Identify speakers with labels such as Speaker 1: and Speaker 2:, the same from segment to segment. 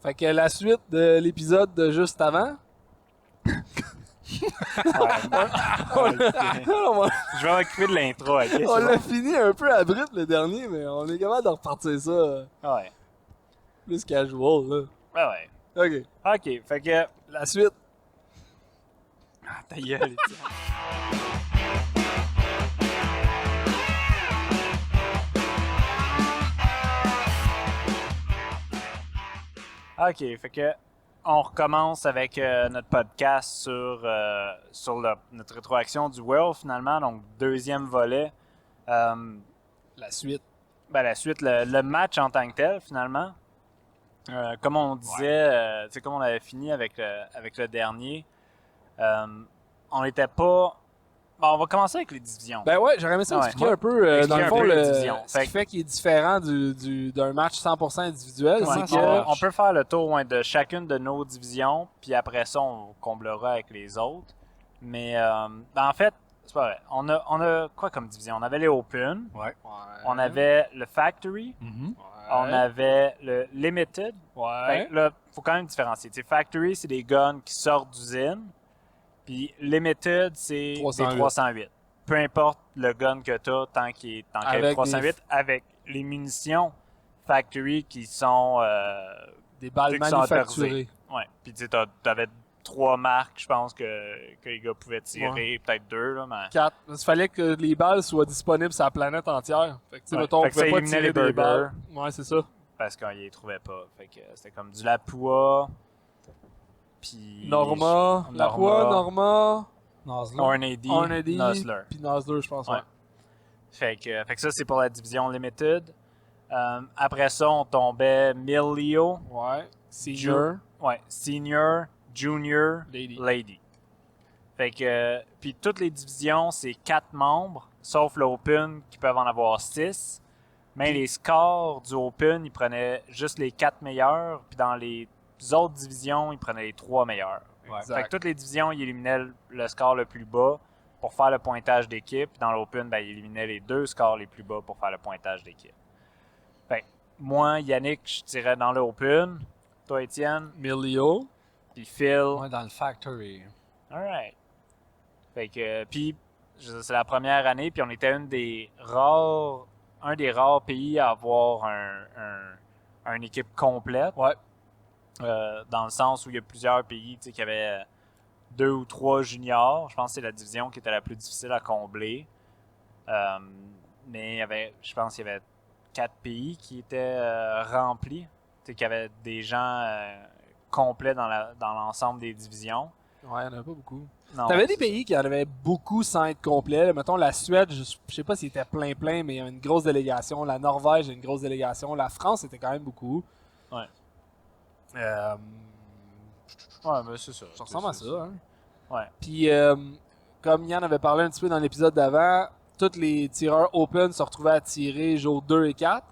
Speaker 1: Fait que la suite de l'épisode de juste avant.
Speaker 2: Je vais m'occuper de l'intro, ok?
Speaker 1: On l'a fini un peu abrupt le dernier, mais on est capable de repartir ça
Speaker 2: Ouais.
Speaker 1: plus casual, là.
Speaker 2: Ouais.
Speaker 1: Ok.
Speaker 2: Ok, fait que.
Speaker 1: La suite.
Speaker 2: Ah, ta gueule, Étienne. Ok, fait que. On recommence avec notre podcast sur notre rétroaction du World, finalement, donc deuxième volet.
Speaker 1: La suite.
Speaker 2: Ben, la suite, le match en tant que tel, finalement. Comme on disait, tu sais, comme on avait fini avec le dernier, on n'était pas. Bon, on va commencer avec les divisions.
Speaker 1: Ben ouais, j'aurais aimé ça expliquer un peu, dans le fond,
Speaker 2: les divisions.
Speaker 1: ce qui fait qu'il est différent d'un match 100% individuel,
Speaker 2: Ouais,
Speaker 1: c'est que...
Speaker 2: on peut faire le tour de chacune de nos divisions, puis après ça, on comblera avec les autres. Mais ben, en fait, c'est pas vrai. On a quoi comme division? On avait les Open,
Speaker 1: Ouais.
Speaker 2: on avait le Factory, on avait le Limited. Fait que là, faut quand même différencier. T'sais, Factory, c'est des guns qui sortent d'usine. Puis Limited, c'est
Speaker 1: 308.
Speaker 2: des 308. Peu importe le gun que t'as, tant qu'il y a 308, avec les munitions Factory qui sont...
Speaker 1: des balles
Speaker 2: qui sont
Speaker 1: manufacturées.
Speaker 2: autorisées. Ouais. Puis tu sais, t'avais 3 marques, je pense, que les gars pouvaient tirer. Peut-être 2, là, mais...
Speaker 1: 4. Il fallait que les balles soient disponibles sur la planète entière. Fait que, tu sais, mettons,
Speaker 2: Fait
Speaker 1: on
Speaker 2: que ça
Speaker 1: pouvait pas
Speaker 2: éliminait
Speaker 1: tirer
Speaker 2: les
Speaker 1: des
Speaker 2: burgers.
Speaker 1: balles. Ouais, c'est ça.
Speaker 2: Parce qu'on les trouvait pas. Fait que c'était comme du Lapua... Puis...
Speaker 1: Norma,
Speaker 2: Hornady,
Speaker 1: Hornady,
Speaker 2: Nuzzler.
Speaker 1: puis Nuzzler, je pense, ouais.
Speaker 2: Fait que ça, c'est pour la division Limited. Après ça, on tombait Millio.
Speaker 1: Ouais. Senior.
Speaker 2: Senior, Junior,
Speaker 1: Lady.
Speaker 2: Lady. Fait que... Puis toutes les divisions, c'est 4 membres, sauf l'Open, qui peuvent en avoir 6. Mais les scores du Open, ils prenaient juste les 4 meilleurs, puis dans les autres divisions, ils prenaient les 3 meilleurs. Fait que toutes les divisions, ils éliminaient le score le plus bas pour faire le pointage d'équipe. Dans l'Open, ben, ils éliminaient les 2 scores les plus bas pour faire le pointage d'équipe. Fait que moi, Yannick, je tirais dans l'Open. Toi, Étienne.
Speaker 1: Millio.
Speaker 2: Puis Phil.
Speaker 3: Moi, dans le Factory.
Speaker 2: Alright. Fait que, puis, c'est la première année, puis on était un des rares pays à avoir une équipe complète.
Speaker 1: Ouais.
Speaker 2: Dans le sens où il y a plusieurs pays qui avaient 2 ou 3 juniors. Je pense que c'est la division qui était la plus difficile à combler. Mais je pense qu'il y avait 4 pays qui étaient remplis, qui avaient des gens complets dans l'ensemble des divisions.
Speaker 1: Ouais, il n'y en avait pas beaucoup.
Speaker 2: Non,
Speaker 1: T'avais des pays qui en avaient beaucoup sans être complets. Là, mettons, la Suède, je sais pas s'il était plein, mais il y avait une grosse délégation. La Norvège a une grosse délégation. La France, était quand même beaucoup.
Speaker 2: Ouais.
Speaker 1: Euh,
Speaker 2: Ouais, mais c'est ça.
Speaker 1: Ça ressemble à ça. Hein?
Speaker 2: Ouais.
Speaker 1: Puis, comme Yann avait parlé un petit peu dans l'épisode d'avant, tous les tireurs open se retrouvaient à tirer jour 2 et 4.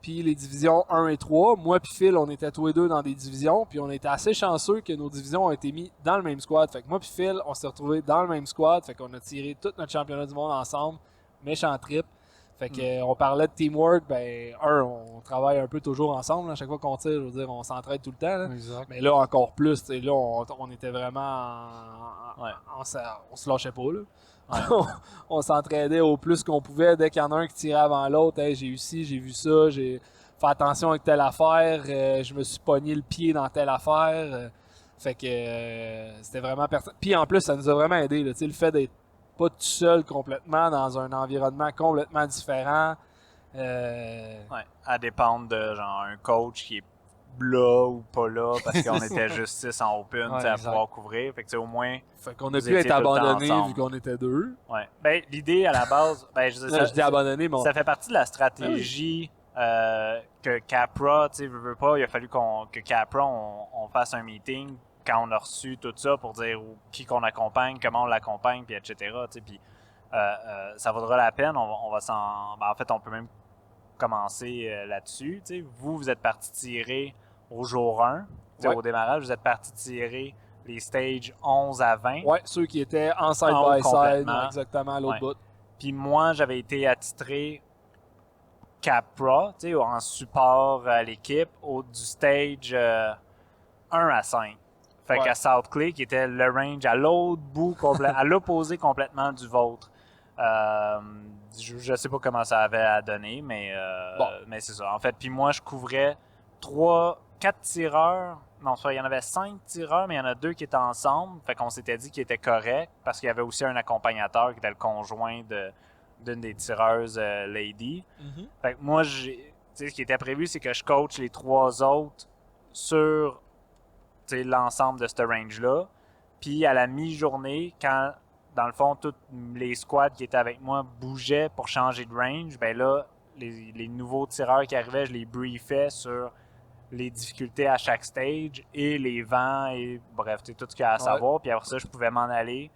Speaker 1: Puis les divisions 1 et 3. Moi puis Phil, on était tous les deux dans des divisions. Puis on était assez chanceux que nos divisions ont été mis dans le même squad. Fait que moi puis Phil, on s'est retrouvés dans le même squad. Fait qu'on a tiré tout notre championnat du monde ensemble. Méchant trip. Fait que on parlait de teamwork. Ben, on travaille un peu toujours ensemble. À chaque fois qu'on tire, je veux dire, on s'entraide tout le temps. Là.
Speaker 3: Exact.
Speaker 1: Mais là, encore plus. Là, on était vraiment... on se lâchait pas, là. Ouais. On s'entraidait au plus qu'on pouvait. Dès qu'il y en a un qui tirait avant l'autre, hey, j'ai eu ci, j'ai vu ça, j'ai fait attention avec telle affaire, je me suis pogné le pied dans telle affaire. Fait que c'était vraiment pertinent. Puis en plus, ça nous a vraiment aidé. Là, le fait d'être pas tout seul complètement dans un environnement complètement différent.
Speaker 2: Ouais, à dépendre de genre un coach qui est là ou pas là parce qu'on était juste 6 en open à pouvoir couvrir. Fait que au moins.
Speaker 1: Fait qu'on a pu être abandonné vu qu'on était 2.
Speaker 2: Ouais. Ben, l'idée à la base,
Speaker 1: je dis abandonné, mais
Speaker 2: ça fait partie de la stratégie que Capra, tu sais, veut pas, il a fallu que Capra, on fasse un meeting quand on a reçu tout ça pour dire qui qu'on accompagne, comment on l'accompagne, puis etc. Puis ça vaudra la peine. On va s'en. Ben, en fait, on peut même commencer là-dessus. Vous êtes parti tirer au jour 1. Au démarrage, vous êtes parti tirer les stages 11 à 20.
Speaker 1: Ouais, ceux qui étaient en side-by-side, exactement à l'autre bout.
Speaker 2: Puis moi, j'avais été attitré Capra, tu sais, en support à l'équipe, du stage 1 à 5. Fait qu'à South Clay, qui était le range à l'autre bout, à l'opposé complètement du vôtre. Je sais pas comment ça avait à donner, mais c'est ça. En fait, puis moi, je couvrais 4 tireurs. Non, il y en avait 5 tireurs, mais il y en a 2 qui étaient ensemble. Fait qu'on s'était dit qu'ils étaient corrects, parce qu'il y avait aussi un accompagnateur qui était le conjoint d'une des tireuses lady.
Speaker 1: Mm-hmm.
Speaker 2: Fait que moi, ce qui était prévu, c'est que je coach les 3 autres sur l'ensemble de ce range-là. Puis à la mi-journée, quand, dans le fond, tous les squads qui étaient avec moi bougeaient pour changer de range, ben là, les nouveaux tireurs qui arrivaient, je les briefais sur les difficultés à chaque stage et les vents et bref, tout ce qu'il y a à savoir. Puis après ça, je pouvais m'en aller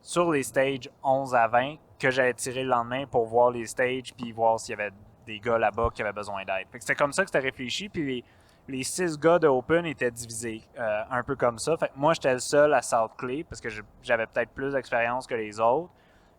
Speaker 2: sur les stages 11 à 20 que j'allais tirer le lendemain pour voir les stages puis voir s'il y avait des gars là-bas qui avaient besoin d'aide. Fait que c'était comme ça que c'était réfléchi. Puis les 6 gars de Open étaient divisés un peu comme ça. Fait que moi, j'étais le seul à South Clay parce que j'avais peut-être plus d'expérience que les autres.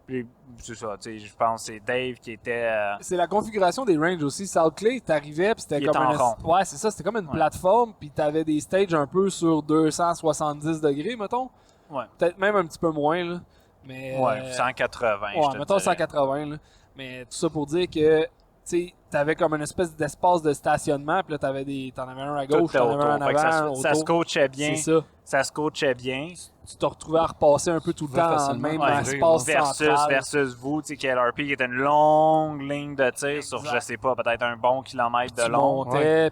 Speaker 2: Puis c'est ça, tu sais, je pense que c'est Dave qui était...
Speaker 1: C'est la configuration des ranges aussi. South Clay, t'arrivais, puis c'était comme
Speaker 2: rond.
Speaker 1: c'est ça, c'était comme une plateforme, puis t'avais des stages un peu sur 270 degrés, mettons.
Speaker 2: Ouais.
Speaker 1: Peut-être même un petit peu moins, là. Mais,
Speaker 2: 180, je te
Speaker 1: mettons
Speaker 2: dirais.
Speaker 1: 180, là. Mais tout ça pour dire que, tu sais, t'avais comme une espèce d'espace de stationnement, puis là, t'en avais un à gauche, t'en avais un avant, un autour.
Speaker 2: Ça se coachait bien.
Speaker 1: C'est ça.
Speaker 2: Ça se coachait bien.
Speaker 1: Tu te retrouvais à repasser un peu tout le temps dans le même espace central.
Speaker 2: Versus vous, tu sais, KLRP qui était une longue ligne de tir sur, je sais pas, peut-être un bon kilomètre de long.
Speaker 1: Montais,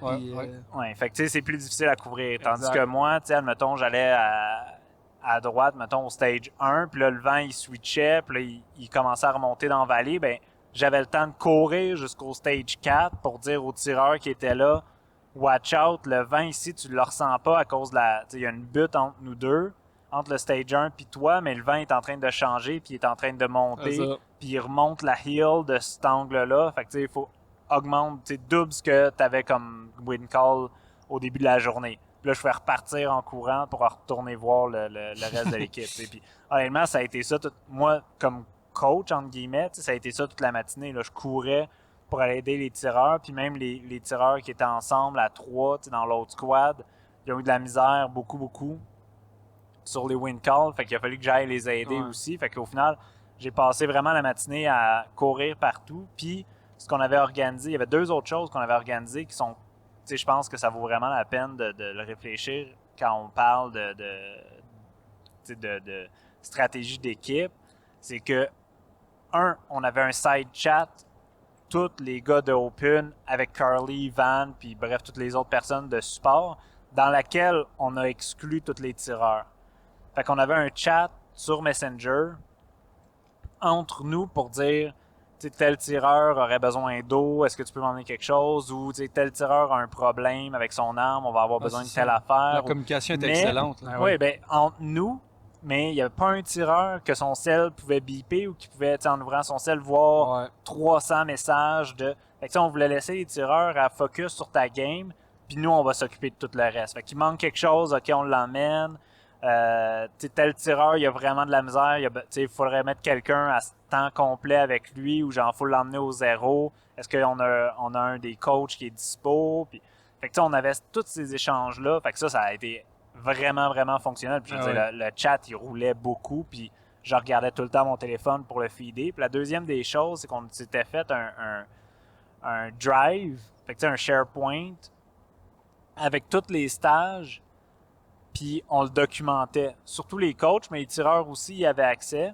Speaker 2: fait que tu sais, c'est plus difficile à couvrir. Tandis que moi, tu sais, admettons, j'allais à droite, mettons, au stage 1, puis là, le vent, il switchait, puis là, il commençait à remonter dans la vallée, ben j'avais le temps de courir jusqu'au stage 4 pour dire aux tireurs qui étaient là, watch out, le vent ici, tu le ressens pas à cause de il y a une butte entre nous deux, entre le stage 1 puis toi, mais le vent est en train de changer, puis il est en train de monter, puis il remonte la hill de cet angle-là. Fait que tu sais, il faut augmenter, double ce que tu avais comme wind call au début de la journée. Puis là, je pouvais repartir en courant pour retourner voir le reste de l'équipe. Puis honnêtement, ça a été ça, moi, comme coach, entre guillemets, ça a été ça toute la matinée. Là, je courais pour aller aider les tireurs, puis même les tireurs qui étaient ensemble à 3 dans l'autre squad, ils ont eu de la misère beaucoup sur les wind calls, fait qu'il a fallu que j'aille les aider aussi. Fait qu'au final, j'ai passé vraiment la matinée à courir partout. Puis ce qu'on avait organisé, il y avait 2 autres choses qu'on avait organisées qui sont, tu sais, je pense que ça vaut vraiment la peine de le réfléchir quand on parle de stratégie d'équipe. C'est que, on avait un side chat, tous les gars de Open avec Carly, Van, puis bref, toutes les autres personnes de support, dans laquelle on a exclu tous les tireurs. Fait qu'on avait un chat sur Messenger entre nous pour dire, tu sais, tel tireur aurait besoin d'eau, est-ce que tu peux m'emmener quelque chose, ou tu sais, tel tireur a un problème avec son arme, on va avoir besoin de telle affaire.
Speaker 3: La communication est excellente.
Speaker 2: Oui, ben entre nous, mais il n'y avait pas un tireur que son cell pouvait biper ou qui pouvait, en ouvrant son cell, voir 300 messages de... Fait que on voulait laisser les tireurs à focus sur ta game, puis nous, on va s'occuper de tout le reste. Fait qu'il manque quelque chose, OK, on l'emmène. Tel tireur, il y a vraiment de la misère. Il faudrait mettre quelqu'un à temps complet avec lui ou genre, faut l'emmener au 0. Est-ce qu'on a un des coachs qui est dispo? Puis, fait que on avait tous ces échanges-là. Fait que ça a été vraiment fonctionnel. Puis, le chat, il roulait beaucoup. Puis, je regardais tout le temps mon téléphone pour le feeder. Puis, la deuxième des choses, c'est qu'on s'était fait un drive, fait que un SharePoint avec tous les stages. Puis on le documentait. Surtout les coachs, mais les tireurs aussi y avaient accès.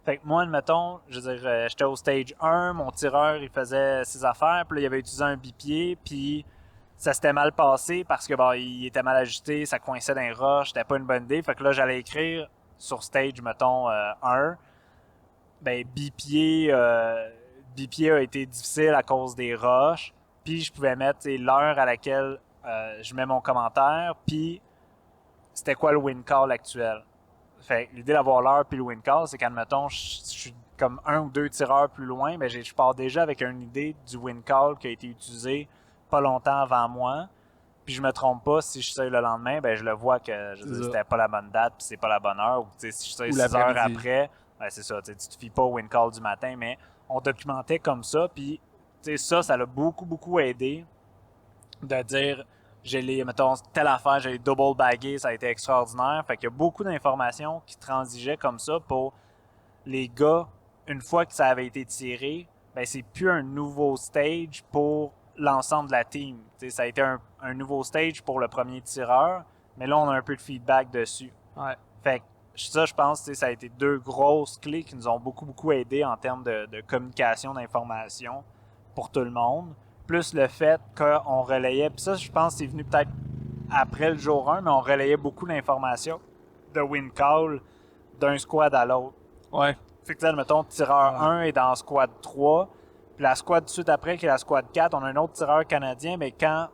Speaker 2: Fait que moi, admettons, je veux dire, j'étais au stage 1, mon tireur, il faisait ses affaires, puis là, il avait utilisé un bipied, puis ça s'était mal passé parce que il était mal ajusté, ça coinçait dans les roches, c'était pas une bonne idée. Fait que là, j'allais écrire sur stage, mettons, 1, bipied a été difficile à cause des roches, puis je pouvais mettre l'heure à laquelle je mets mon commentaire, puis c'était quoi le win call actuel. Fait l'idée d'avoir l'heure puis le win call, c'est qu'admettons, je suis comme 1 ou 2 tireurs plus loin, mais je pars déjà avec une idée du win call qui a été utilisé pas longtemps avant moi. Puis je me trompe pas, si je sais le lendemain, je le vois que c'était pas la bonne date puis c'est pas la bonne heure. Ou si je sais 6 heures après, c'est ça, tu te fies pas au win call du matin, mais on documentait comme ça. Puis ça l'a beaucoup, beaucoup aidé de dire, mettons, telle affaire, j'ai double bagué, ça a été extraordinaire. Fait qu'il y a beaucoup d'informations qui transigeaient comme ça pour les gars, une fois que ça avait été tiré, ben c'est plus un nouveau stage pour l'ensemble de la team. T'sais, ça a été un nouveau stage pour le premier tireur, mais là, on a un peu de feedback dessus.
Speaker 1: Ouais.
Speaker 2: Fait que ça, je pense, ça a été 2 grosses clés qui nous ont beaucoup, beaucoup aidé en termes de communication, d'information pour tout le monde. Plus le fait qu'on relayait, puis ça, je pense, c'est venu peut-être après le jour 1, mais on relayait beaucoup l'information de win call d'un squad à l'autre.
Speaker 1: Ouais.
Speaker 2: Fait que, admettons, tireur 1 est dans squad 3, puis la squad tout de suite après, qui est la squad 4, on a un autre tireur canadien, mais quand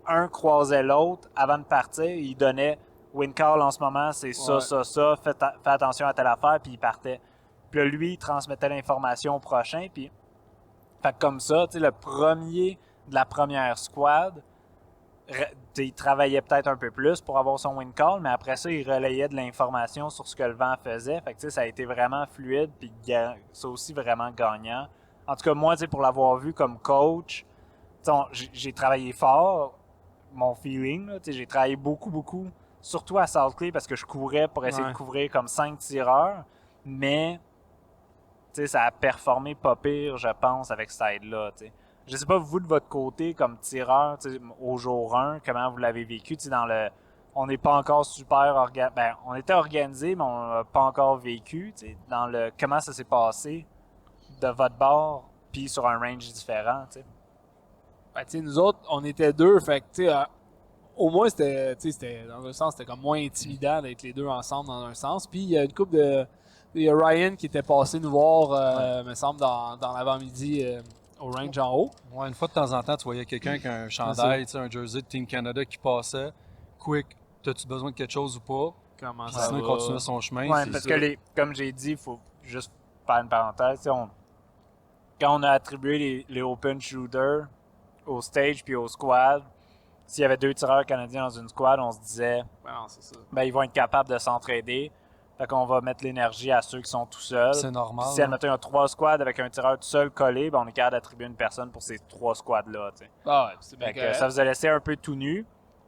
Speaker 2: un croisait l'autre, avant de partir, il donnait win call en ce moment, c'est ça, fais attention à telle affaire, puis il partait. Puis là, lui, il transmettait l'information au prochain, puis fait que comme ça, tu sais, le premier de la première squad, il travaillait peut-être un peu plus pour avoir son win call, mais après ça, il relayait de l'information sur ce que le vent faisait. Fait que, tu sais, ça a été vraiment fluide, puis ça aussi vraiment gagnant. En tout cas, moi, tu sais, pour l'avoir vu comme coach, j'ai travaillé fort, mon feeling, là, tu sais, j'ai travaillé beaucoup, beaucoup, surtout à Salt Lake, parce que je courais pour essayer de couvrir comme 5 tireurs, mais ça a performé pas pire, je pense, avec cette aide-là. T'sais. Je sais pas, vous, de votre côté, comme tireur, au jour 1, comment vous l'avez vécu? On n'est pas encore super on était organisé, mais on n'a pas encore vécu. Dans comment ça s'est passé de votre bord, puis sur un range différent.
Speaker 1: Ben, nous autres, on était 2, fait que, au moins, c'était, dans un sens, c'était comme moins intimidant d'être les 2 ensemble dans un sens. Puis, il y a une couple de... Il y a Ryan qui était passé nous voir, me semble, dans l'avant-midi au range en haut.
Speaker 3: Ouais, une fois de temps en temps, tu voyais quelqu'un avec un chandail, un jersey de Team Canada qui passait. Quick, as-tu besoin de quelque chose ou pas?
Speaker 1: Comment
Speaker 3: ça sinon, il continuait son chemin.
Speaker 2: Ouais, parce que, comme j'ai dit, il faut juste faire une parenthèse. Quand on a attribué les open shooters au stage puis au squad, s'il y avait 2 tireurs canadiens dans une squad, on se disait ils vont être capables de s'entraider. Fait qu'on va mettre l'énergie à ceux qui sont tout seuls.
Speaker 3: C'est normal.
Speaker 2: Puis si, admettons, il y a 3 squads avec un tireur tout seul collé, on est capable d'attribuer une personne pour ces 3 squads-là.
Speaker 1: C'est bien
Speaker 2: que ça vous a laissé un peu tout nu.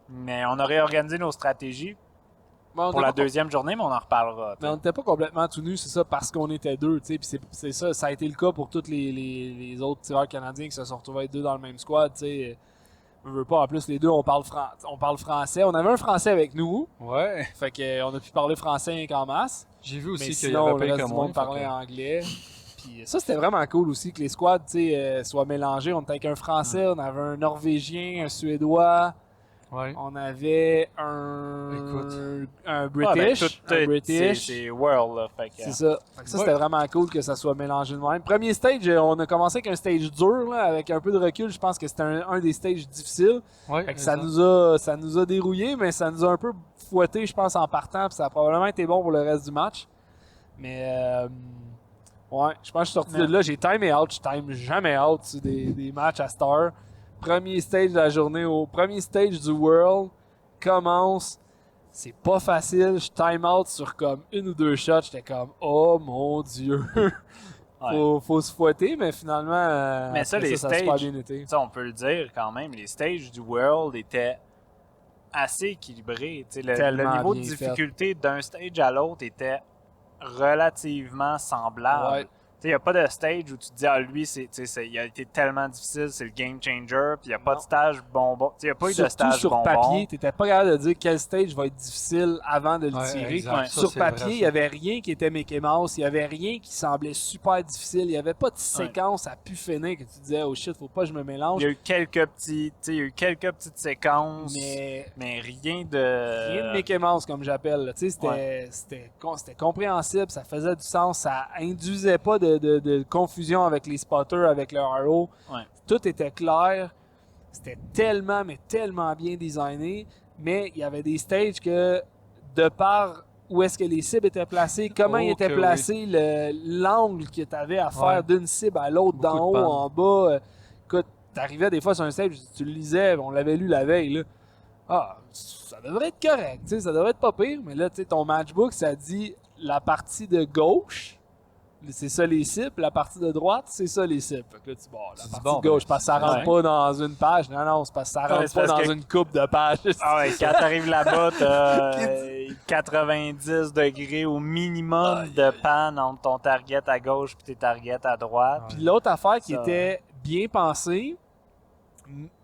Speaker 2: Mais on a réorganisé nos stratégies pour la deuxième journée, mais on en reparlera.
Speaker 1: Mais on n'était pas complètement tout nus, c'est ça, parce qu'on était 2. Puis c'est ça, ça a été le cas pour tous les autres tireurs canadiens qui se sont retrouvés 2 dans le même squad. T'sais. Je veux pas, en plus, les 2, on parle français. On avait un français avec nous.
Speaker 3: Ouais.
Speaker 1: Fait qu'on a pu parler français en masse.
Speaker 3: J'ai vu aussi
Speaker 1: qu'il y avait le reste du monde parlait anglais. Puis ça, c'était vraiment cool aussi que les squads soient mélangés. On était avec un français, on avait un norvégien, un suédois.
Speaker 3: Ouais.
Speaker 1: On avait un British.
Speaker 2: C'est World, là.
Speaker 1: C'est ça. Fait que ça, c'était vraiment cool que ça soit mélangé de même. Premier stage, on a commencé avec un stage dur, là, avec un peu de recul. Je pense que c'était un des stages difficiles.
Speaker 3: Ouais,
Speaker 1: fait que ça nous a dérouillé, mais ça nous a un peu fouetté, je pense, en partant. Puis ça a probablement été bon pour le reste du match. Mais ouais, je pense que je suis sorti de là. J'ai timé out. Je time jamais out sur des matchs à Star. Premier stage de la journée, au premier stage du World, commence. C'est pas facile. Je time out sur comme 1 ou 2 shots. J'étais comme, oh mon Dieu. faut se fouetter, mais finalement,
Speaker 2: mais ça, les
Speaker 1: ça a super
Speaker 2: stages,
Speaker 1: bien été.
Speaker 2: On peut le dire quand même, les stages du World étaient assez équilibrés. Le niveau de difficulté d'un stage à l'autre était relativement semblable.
Speaker 1: Ouais.
Speaker 2: Il n'y a pas de stage où tu te dis, ah, lui, il a été tellement difficile, c'est le game changer, puis il n'y a pas de stage bonbon. Il n'y a pas eu de stage
Speaker 1: sur
Speaker 2: bonbon.
Speaker 1: papier, tu n'étais pas capable de dire quel stage va être difficile avant de le tirer.
Speaker 3: Exact.
Speaker 1: Sur
Speaker 3: Ça,
Speaker 1: papier,
Speaker 3: vrai,
Speaker 1: il n'y avait rien qui était Mickey Mouse, il n'y avait rien qui semblait super difficile, il n'y avait pas de séquence à pu finir que tu disais, oh shit, faut pas que je me mélange.
Speaker 2: Il y a eu quelques petites séquences, mais rien de
Speaker 1: Mickey Mouse, comme j'appelle. C'était compréhensible, ça faisait du sens, ça induisait pas de confusion avec les spotters, avec leur arrow.
Speaker 2: Ouais.
Speaker 1: Tout était clair. C'était tellement, mais tellement bien designé. Mais il y avait des stages que, de par où est-ce que les cibles étaient placées, comment ils étaient placés, l'angle que tu avais à faire d'une cible à l'autre, d'en haut, en bas. Écoute, t'arrivais des fois sur un stage, tu le lisais, on l'avait lu la veille. Là. Ah, ça devrait être correct, ça devrait être pas pire. Mais là, ton matchbook, ça dit la partie de gauche. c'est ça les cibles. La partie de droite, c'est ça les cibles. Fait que là, tu la
Speaker 3: dis,
Speaker 1: partie
Speaker 3: bon,
Speaker 1: de gauche,
Speaker 3: ben,
Speaker 1: parce que ça rentre
Speaker 2: ouais.
Speaker 1: pas dans une page. Non, c'est parce que ça rentre
Speaker 2: c'est
Speaker 1: pas
Speaker 2: parce
Speaker 1: dans
Speaker 2: que-
Speaker 1: une coupe de pages.
Speaker 2: Ah ouais, quand t'arrives là-bas, t'as 90 degrés au minimum de panne entre ton target à gauche et tes targets à droite.
Speaker 1: Puis l'autre affaire qui
Speaker 2: Ça,
Speaker 1: était bien pensée,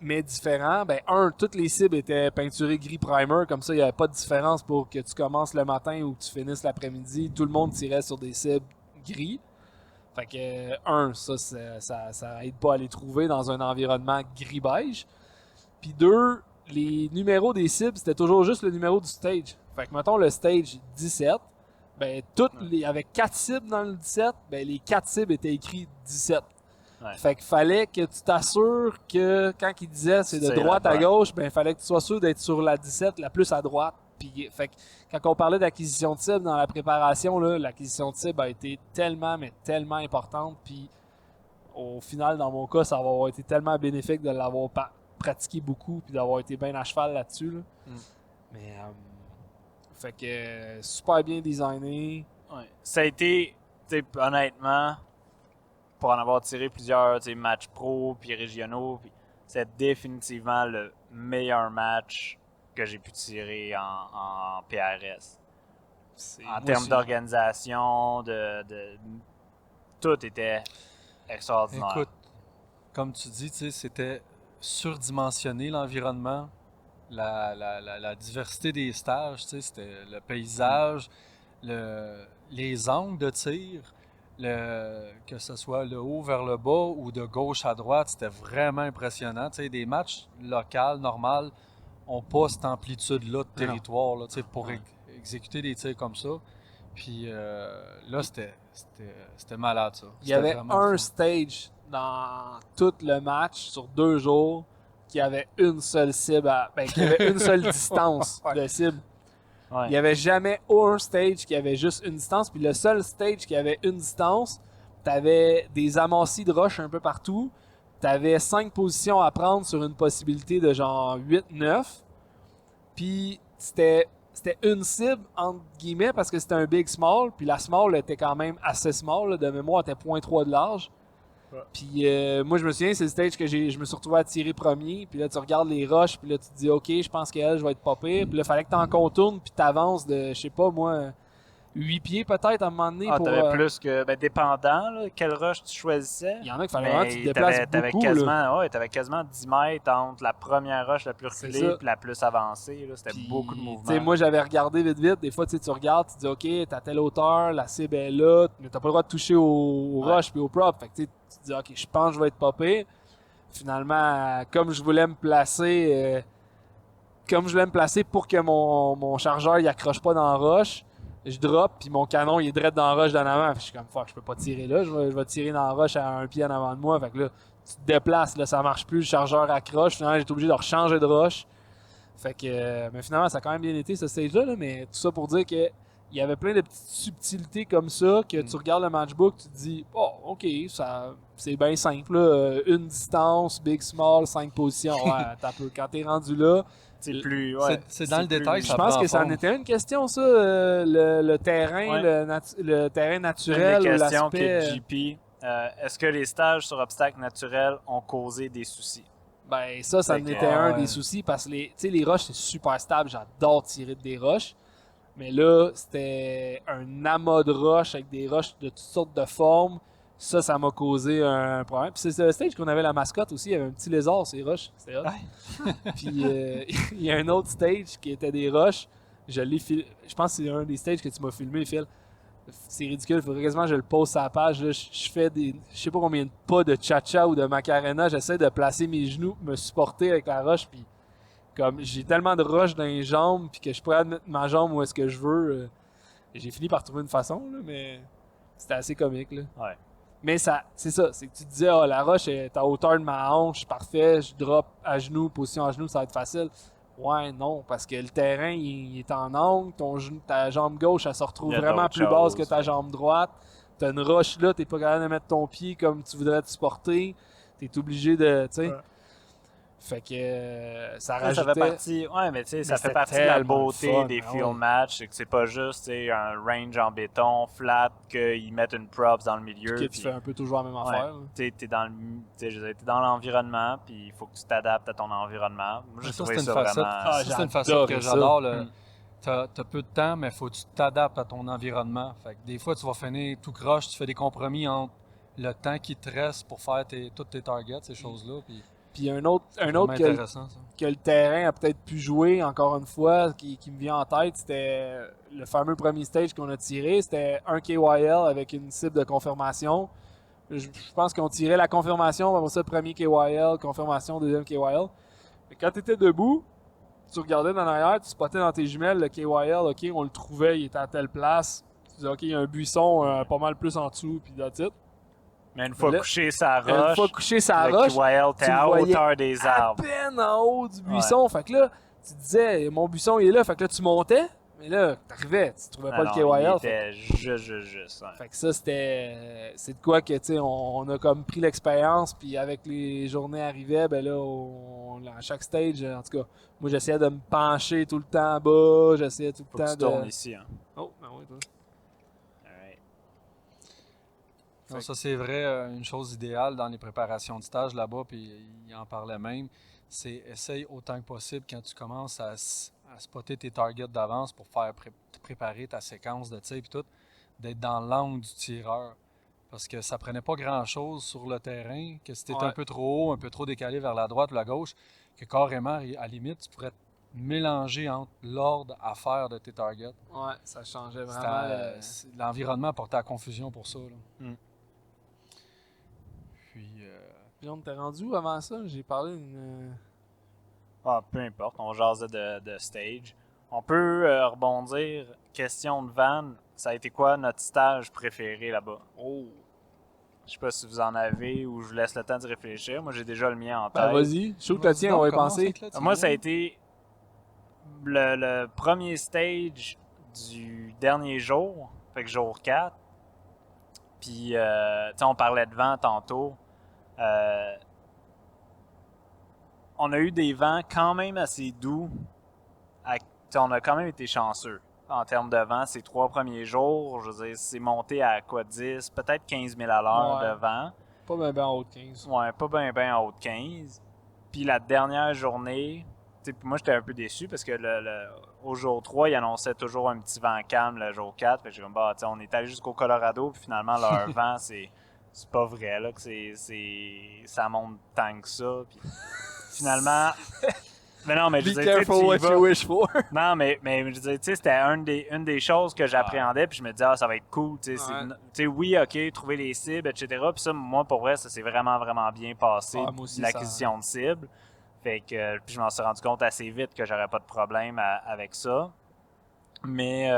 Speaker 1: mais différent, toutes les cibles étaient peinturées gris primer, comme ça il n'y avait pas de différence pour que tu commences le matin ou que tu finisses l'après-midi. Tout le monde tirait sur des cibles gris. Fait que, ça aide pas à les trouver dans un environnement gris-beige. Puis 2, les numéros des cibles, c'était toujours juste le numéro du stage. Fait que, mettons, le stage 17, avec 4 cibles dans le 17, les 4 cibles étaient écrits 17.
Speaker 2: Ouais.
Speaker 1: Fait qu'il fallait que tu t'assures que quand il disait c'est de
Speaker 2: C'est
Speaker 1: droite
Speaker 2: la
Speaker 1: à
Speaker 2: bonne.
Speaker 1: gauche, il fallait que tu sois sûr d'être sur la 17, la plus à droite. Puis, fait que quand on parlait d'acquisition de cible dans la préparation, là, l'acquisition de cible a été tellement, mais tellement importante. Puis au final, dans mon cas, ça va avoir été tellement bénéfique de l'avoir pratiqué beaucoup puis d'avoir été bien à cheval là-dessus. Là. Mais, fait que super bien designé.
Speaker 2: ouais. Ça a été, honnêtement, pour en avoir tiré plusieurs matchs pro puis régionaux, c'est définitivement le meilleur match que j'ai pu tirer en PRS. En termes d'organisation, tout était extraordinaire.
Speaker 3: Écoute, comme tu dis, c'était surdimensionné l'environnement, la diversité des stages, c'était le paysage, les angles de tir, que ce soit le haut vers le bas ou de gauche à droite, c'était vraiment impressionnant. Des matchs locaux, normaux, n'ont pas cette amplitude-là de territoire là, pour exécuter des tirs comme ça. Puis là, c'était malade, ça.
Speaker 1: Il y avait
Speaker 3: vraiment
Speaker 1: un
Speaker 3: fun.
Speaker 1: stage dans tout le match sur 2 jours qui avait une seule cible, qui avait une seule distance de cible.
Speaker 2: Ouais.
Speaker 1: Il n'y avait jamais un stage qui avait juste une distance. Puis le seul stage qui avait une distance, t'avais des amassis de roches un peu partout. T'avais 5 positions à prendre sur une possibilité de genre 8-9. Puis c'était une cible, entre guillemets, parce que c'était un big small. Puis la small était quand même assez small. Là, de mémoire, elle était 0.3 de large.
Speaker 2: Ouais.
Speaker 1: Puis moi, je me souviens, c'est le stage que je me suis retrouvé à tirer premier. Puis là, tu regardes les roches. Puis là, tu te dis, OK, je pense qu'elle, je vais être pas pire. Puis là, il fallait que tu en contournes. Puis tu avances de, je sais pas, moi, 8 pieds peut-être à un moment donné.
Speaker 2: T'avais plus que. Dépendant, là, quel rush tu choisissais.
Speaker 1: Il y en a qui fallait vraiment que tu te
Speaker 2: Mais
Speaker 1: déplaces
Speaker 2: t'avais
Speaker 1: beaucoup. Là.
Speaker 2: t'avais quasiment 10 mètres entre la première rush la plus
Speaker 1: C'est
Speaker 2: reculée
Speaker 1: ça.
Speaker 2: et la plus avancée. Là. C'était
Speaker 1: Puis,
Speaker 2: beaucoup de
Speaker 1: tu sais,
Speaker 2: mouvements.
Speaker 1: moi, j'avais regardé vite. Des fois, tu regardes, tu dis, OK, t'es à telle hauteur, la cible est là, mais t'as pas le droit de toucher au
Speaker 2: Ouais.
Speaker 1: rush puis au prop. Fait que tu te dis, OK, je pense que je vais être pas pire. Finalement, comme je voulais me placer, pour que mon chargeur il accroche pas dans le rush, je drop, puis mon canon il est direct dans le rush d'en avant. Fait que je suis comme, fuck, je peux pas tirer là, je vais tirer dans le rush à un pied en avant de moi. Fait que là, tu te déplaces, là, ça marche plus, le chargeur accroche. Finalement, j'étais obligé de rechanger de rush. Fait que, mais finalement, ça a quand même bien été ce stage-là, là, mais tout ça pour dire que il y avait plein de petites subtilités comme ça que tu regardes le matchbook, tu te dis, oh, ok, ça, c'est bien simple, là. Une distance, big, small, 5 positions. Ouais, t'as peu. Quand t'es rendu là,
Speaker 2: C'est plus. Ouais,
Speaker 3: C'est dans le détail,
Speaker 1: je
Speaker 3: ça
Speaker 1: pense
Speaker 3: prend
Speaker 1: que ça en
Speaker 3: forme.
Speaker 1: était une question, ça, le terrain,
Speaker 2: Ouais.
Speaker 1: le terrain
Speaker 2: une
Speaker 1: naturel
Speaker 2: des
Speaker 1: ou
Speaker 2: questions que
Speaker 1: l'aspect.
Speaker 2: JP. Est-ce que les stages sur obstacles naturels ont causé des soucis?
Speaker 1: Ben ça
Speaker 2: Fait
Speaker 1: en
Speaker 2: que,
Speaker 1: était un
Speaker 3: ouais.
Speaker 1: des soucis parce que les roches, c'est super stable. J'adore tirer des roches. Mais là, c'était un amas de roches avec des roches de toutes sortes de formes. Ça m'a causé un problème. Puis c'est le stage qu'on avait la mascotte aussi. Il y avait un petit lézard, ces roches. C'était hot. Puis il y a un autre stage qui était des roches. Je pense que c'est un des stages que tu m'as filmé, Phil. C'est ridicule. Il faudrait quasiment que je le pose sur la page. Là. Je fais je sais pas combien de pas de cha-cha ou de macarena. J'essaie de placer mes genoux, me supporter avec la roche. Puis comme j'ai tellement de roches dans les jambes puis que je pourrais mettre ma jambe où est-ce que je veux. J'ai fini par trouver une façon, là, mais c'était assez comique. Là.
Speaker 2: Ouais.
Speaker 1: Mais ça, c'est ça, c'est que tu te disais, ah, la roche est à hauteur de ma hanche, parfait, je drop à genoux, position à genoux, ça va être facile. Ouais, non, parce que le terrain, il est en angle, ta jambe gauche, elle se retrouve
Speaker 2: Il y a
Speaker 1: vraiment
Speaker 2: d'autres
Speaker 1: plus basse que
Speaker 2: choses,
Speaker 1: ta
Speaker 2: ouais.
Speaker 1: jambe droite. T'as une roche là, t'es pas capable de mettre ton pied comme tu voudrais te supporter. T'es obligé de, tu sais.
Speaker 2: Ouais.
Speaker 1: Fait que ça
Speaker 2: Ça fait
Speaker 1: rajoutait...
Speaker 2: partie, ouais, mais tu sais, ça
Speaker 1: Mais
Speaker 2: fait
Speaker 1: c'était
Speaker 2: partie de la
Speaker 1: tellement
Speaker 2: beauté
Speaker 1: fun,
Speaker 2: des
Speaker 1: ah
Speaker 2: field
Speaker 1: ouais.
Speaker 2: match, c'est que c'est pas juste tu sais, un range en béton, flat, qu'ils mettent une props dans le milieu.
Speaker 1: que tu
Speaker 2: puis-
Speaker 1: fais un peu toujours la même
Speaker 2: Ouais.
Speaker 1: affaire. là.
Speaker 2: T'es dans t'es dans l'environnement, puis il faut que tu t'adaptes à ton environnement. Moi, j'ai
Speaker 3: Ça,
Speaker 2: trouvé
Speaker 3: c'est une
Speaker 2: ça
Speaker 3: facette,
Speaker 2: vraiment.
Speaker 1: Ah,
Speaker 3: ça, c'est une facette
Speaker 1: j'adorais
Speaker 3: que
Speaker 1: ça.
Speaker 3: j'adore.
Speaker 2: Mm.
Speaker 3: T'as peu de temps, mais faut que tu t'adaptes à ton environnement. Fait que des fois, tu vas finir tout croche, tu fais des compromis entre le temps qui te reste pour faire tous tes targets, ces choses-là. Puis
Speaker 1: Puis un autre
Speaker 3: vraiment
Speaker 1: que,
Speaker 3: intéressant, ça.
Speaker 1: que le terrain a peut-être pu jouer, encore une fois, qui me vient en tête, c'était le fameux premier stage qu'on a tiré. C'était un KYL avec une cible de confirmation. Je pense qu'on tirait la confirmation, après ça, premier KYL, confirmation, deuxième KYL. Mais quand tu étais debout, tu regardais dans l'arrière, tu spottais dans tes jumelles le KYL, ok, on le trouvait, il était à telle place. Tu disais, ok, il y a un buisson pas mal plus en dessous, puis that's it.
Speaker 2: Mais une fois
Speaker 1: Là,
Speaker 2: couché sa
Speaker 1: Une
Speaker 2: roche,
Speaker 1: fois couché sa
Speaker 2: le
Speaker 1: roche,
Speaker 2: KYL,
Speaker 1: tu
Speaker 2: t'es
Speaker 1: le
Speaker 2: à
Speaker 1: voyais
Speaker 2: hauteur des
Speaker 1: à
Speaker 2: arbres.
Speaker 1: peine en haut du buisson. Fait que là, tu te disais, mon buisson il est là. Fait que là, tu montais, mais là, t'arrivais, tu trouvais pas
Speaker 2: Ah
Speaker 1: le
Speaker 2: non,
Speaker 1: KYL.
Speaker 2: il était juste. Ouais.
Speaker 1: Fait que ça, c'était. C'est de quoi que, tu sais, on a comme pris l'expérience, puis avec les journées arrivaient, ben là, à chaque stage, en tout cas, moi, j'essayais de me pencher tout le temps en bas, j'essayais tout
Speaker 2: Faut
Speaker 1: le
Speaker 2: que
Speaker 1: temps
Speaker 2: tu
Speaker 1: de.
Speaker 2: tournes ici. Hein.
Speaker 1: Oh, ben oui, toi.
Speaker 2: Alright.
Speaker 3: Non, ça, c'est vrai, une chose idéale dans les préparations de stage là-bas, puis il en parlait même, c'est essaye autant que possible quand tu commences à spotter tes targets d'avance pour faire te préparer ta séquence de tir et tout, d'être dans l'angle du tireur. Parce que ça prenait pas grand-chose sur le terrain, que si tu étais
Speaker 1: Ouais.
Speaker 3: un peu trop haut, un peu trop décalé vers la droite ou la gauche, que carrément, à la limite, tu pourrais te mélanger entre l'ordre à faire de tes targets.
Speaker 1: Ouais, ça changeait
Speaker 3: C'était
Speaker 1: vraiment.
Speaker 3: l'environnement portait à confusion pour ça, là.
Speaker 2: Mm.
Speaker 3: Puis,
Speaker 1: Puis on t'est rendu où avant ça? J'ai parlé d'une.
Speaker 2: Ah, peu importe, on jasait de stage. On peut rebondir. Question de Van, ça a été quoi notre stage préféré là-bas?
Speaker 1: Oh!
Speaker 2: Je sais pas si vous en avez ou je vous laisse le temps d'y réfléchir. Moi, j'ai déjà le mien en tête.
Speaker 1: Ben vas-y, je trouve que le tien, on va y penser.
Speaker 2: Moi, ça a été le premier stage du dernier jour, fait que jour 4. Puis, tu sais, on parlait de vent tantôt. On a eu des vents quand même assez doux. On a quand même été chanceux en termes de vent. Ces 3 premiers jours, je veux dire, c'est monté à quoi, 10, peut-être 15 000 à l'heure
Speaker 1: Ouais.
Speaker 2: de vent.
Speaker 1: Pas bien en haut de 15.
Speaker 2: Ouais, pas bien en haut de 15. Puis la dernière journée, tu sais, moi j'étais un peu déçu parce que au jour 3, ils annonçaient toujours un petit vent calme le jour 4. Fait que j'ai comme, bah, tu sais, on est allé jusqu'au Colorado, puis finalement leur vent, c'est pas vrai, là, que ça monte tant que ça. Puis finalement. Mais non, mais je
Speaker 1: Be
Speaker 2: veux dire, tu sais,
Speaker 1: careful
Speaker 2: tu y
Speaker 1: what
Speaker 2: vas.
Speaker 1: you wish for.
Speaker 2: Non, mais je veux dire, tu sais, c'était une des choses que j'appréhendais, puis je me disais, ah, ça va être cool, tu sais.
Speaker 1: Ouais.
Speaker 2: Tu sais, oui, ok, trouver les cibles, etc. Puis ça, moi, pour vrai, ça s'est vraiment, vraiment bien passé,
Speaker 1: Ah, moi aussi,
Speaker 2: l'acquisition de cibles. Fait que, puis je m'en suis rendu compte assez vite que j'aurais pas de problème avec ça. Mais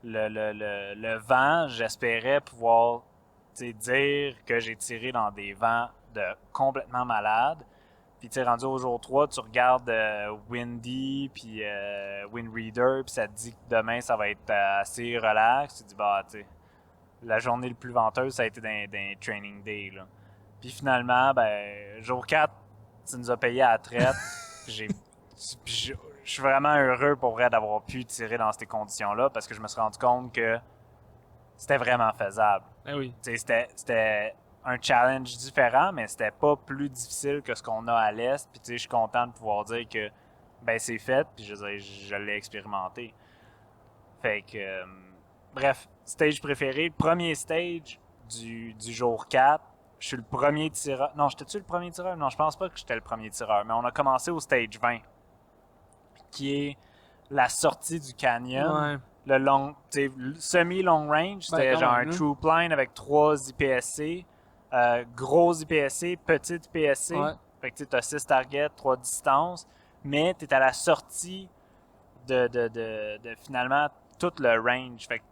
Speaker 2: le vent, j'espérais pouvoir, tu sais, dire que j'ai tiré dans des vents de complètement malades. Puis tu sais, rendu au jour 3, tu regardes Windy, puis Windreader, puis ça te dit que demain, ça va être assez relax. Tu te dis, bah, tu sais, la journée le plus venteuse, ça a été d'un training day, là. Puis finalement, ben, jour 4, tu nous as payé à la traite. Je suis vraiment heureux pour vrai d'avoir pu tirer dans ces conditions-là, parce que je me suis rendu compte que c'était vraiment faisable.
Speaker 1: Ben oui.
Speaker 2: Tu sais, c'était un challenge différent, mais c'était pas plus difficile que ce qu'on a à l'Est. Puis tu sais, je suis content de pouvoir dire que ben c'est fait, puis je l'ai expérimenté. Fait que, bref, stage préféré, premier stage du jour 4. Je suis le premier tireur. Non, j'étais-tu le premier tireur? Non, je pense pas que j'étais le premier tireur, mais on a commencé au stage 20, qui est la sortie du canyon.
Speaker 1: Ouais.
Speaker 2: Le long, semi-long range, c'était
Speaker 1: quand
Speaker 2: genre
Speaker 1: même,
Speaker 2: un
Speaker 1: là.
Speaker 2: troop line avec 3 IPSC, gros IPSC, petit IPSC.
Speaker 1: Ouais.
Speaker 2: Fait que tu as 6 targets, 3 distances, mais tu es à la sortie de finalement tout le range. Fait que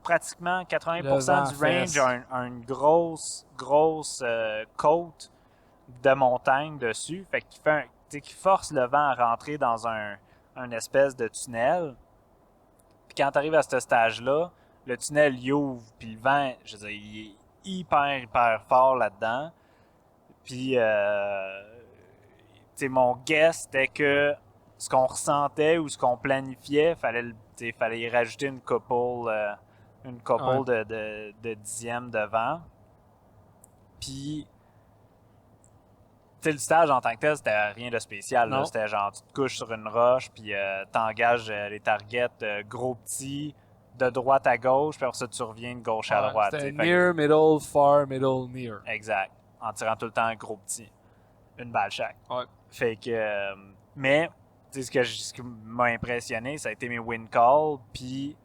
Speaker 2: pratiquement 80%
Speaker 1: Le vent
Speaker 2: du range
Speaker 1: fesse.
Speaker 2: a une grosse côte de montagne dessus. Fait qu'il force le vent à rentrer dans un espèce de tunnel. Puis quand tu arrives à ce stage-là, le tunnel il ouvre, puis le vent, je veux dire, il est hyper fort là-dedans. Puis, tu mon guess, c'était que ce qu'on ressentait ou ce qu'on planifiait, fallait y rajouter une couple de dixièmes devant. Puis, le stage en tant que tel, c'était rien de spécial. Là. C'était genre, tu te couches sur une roche, puis t'engages les targets gros petits, de droite à gauche, puis après ça, tu reviens de gauche à droite.
Speaker 1: C'était near, middle, far, middle, near.
Speaker 2: Exact. En tirant tout le temps gros petit. Une balle chaque.
Speaker 1: Ouais.
Speaker 2: Fait que... mais, ce qui m'a impressionné, ça a été mes win calls, puis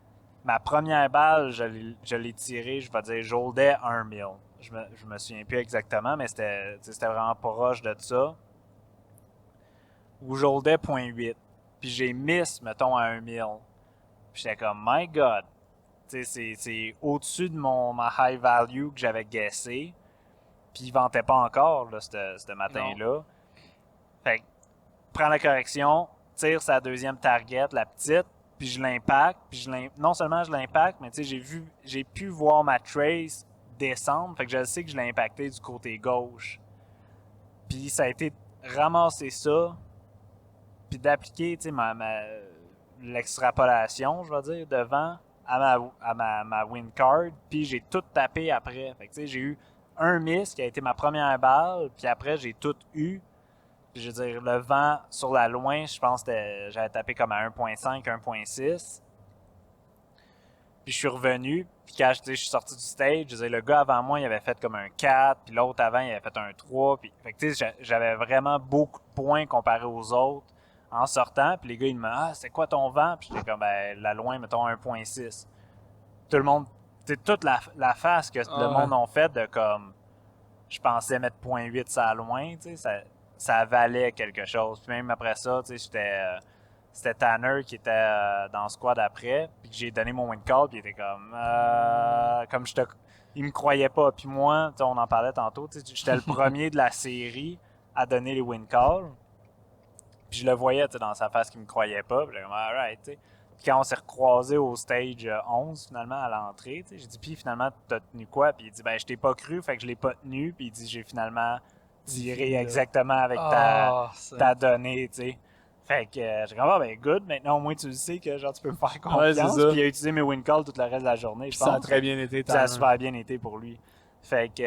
Speaker 2: ma première balle, je l'ai tirée, je vais dire, j'holdais 1 mille. Je me souviens plus exactement, mais c'était vraiment proche de ça. Où j'holdais 0.8. Puis j'ai miss, mettons, à 1 mille. Puis j'étais comme, my God. C'est au-dessus de ma high value que j'avais guessé. Puis il ventait pas encore, là, ce matin-là. Fait que, prends la correction, tire sa deuxième target, la petite, puis je l'impacte. Puis non seulement je l'impacte, mais j'ai pu voir ma trace descendre. Fait que je sais que je l'ai impacté du côté gauche. Puis ça a été ramasser ça, puis d'appliquer, l'extrapolation, je vais dire, devant à ma win card, puis j'ai tout tapé après. Fait que j'ai eu un miss qui a été ma première balle, puis après j'ai tout eu. Puis je veux dire, le vent sur la loin, je pense que j'avais tapé comme à 1.5, 1.6. Puis je suis revenu, puis quand je suis sorti du stage, je disais, le gars avant moi, il avait fait comme un 4, puis l'autre avant, il avait fait un 3. Puis, fait que j'avais vraiment beaucoup de points comparé aux autres en sortant. Puis les gars, ils me disaient, ah, c'est quoi ton vent? Puis j'étais comme, ben, la loin, mettons 1.6. Tout le monde, toute la face que le monde a fait de comme, je pensais mettre 0.8 ça loin, ça valait quelque chose. Puis même après ça, c'était Tanner qui était dans le squad après, puis que j'ai donné mon win call, puis il était comme il me croyait pas. Puis moi, on en parlait tantôt, j'étais le premier de la série à donner les win calls. Puis je le voyais dans sa face qu'il me croyait pas. Puis j'étais comme, alright, tu sais. Puis quand on s'est recroisés au stage 11, finalement, à l'entrée, j'ai dit, puis finalement, t'as tenu quoi? Puis il dit, ben, je t'ai pas cru, fait que je l'ai pas tenu. Puis il dit, j'ai finalement tiré exactement avec ta donnée, tu sais. Fait que j'ai comme, ben, good, maintenant au moins tu le sais que genre tu peux me faire confiance. Puis il a utilisé mes win calls tout le reste de la journée, je pense.
Speaker 1: Ça a très bien été.
Speaker 2: Ça a super bien été pour lui. Fait que.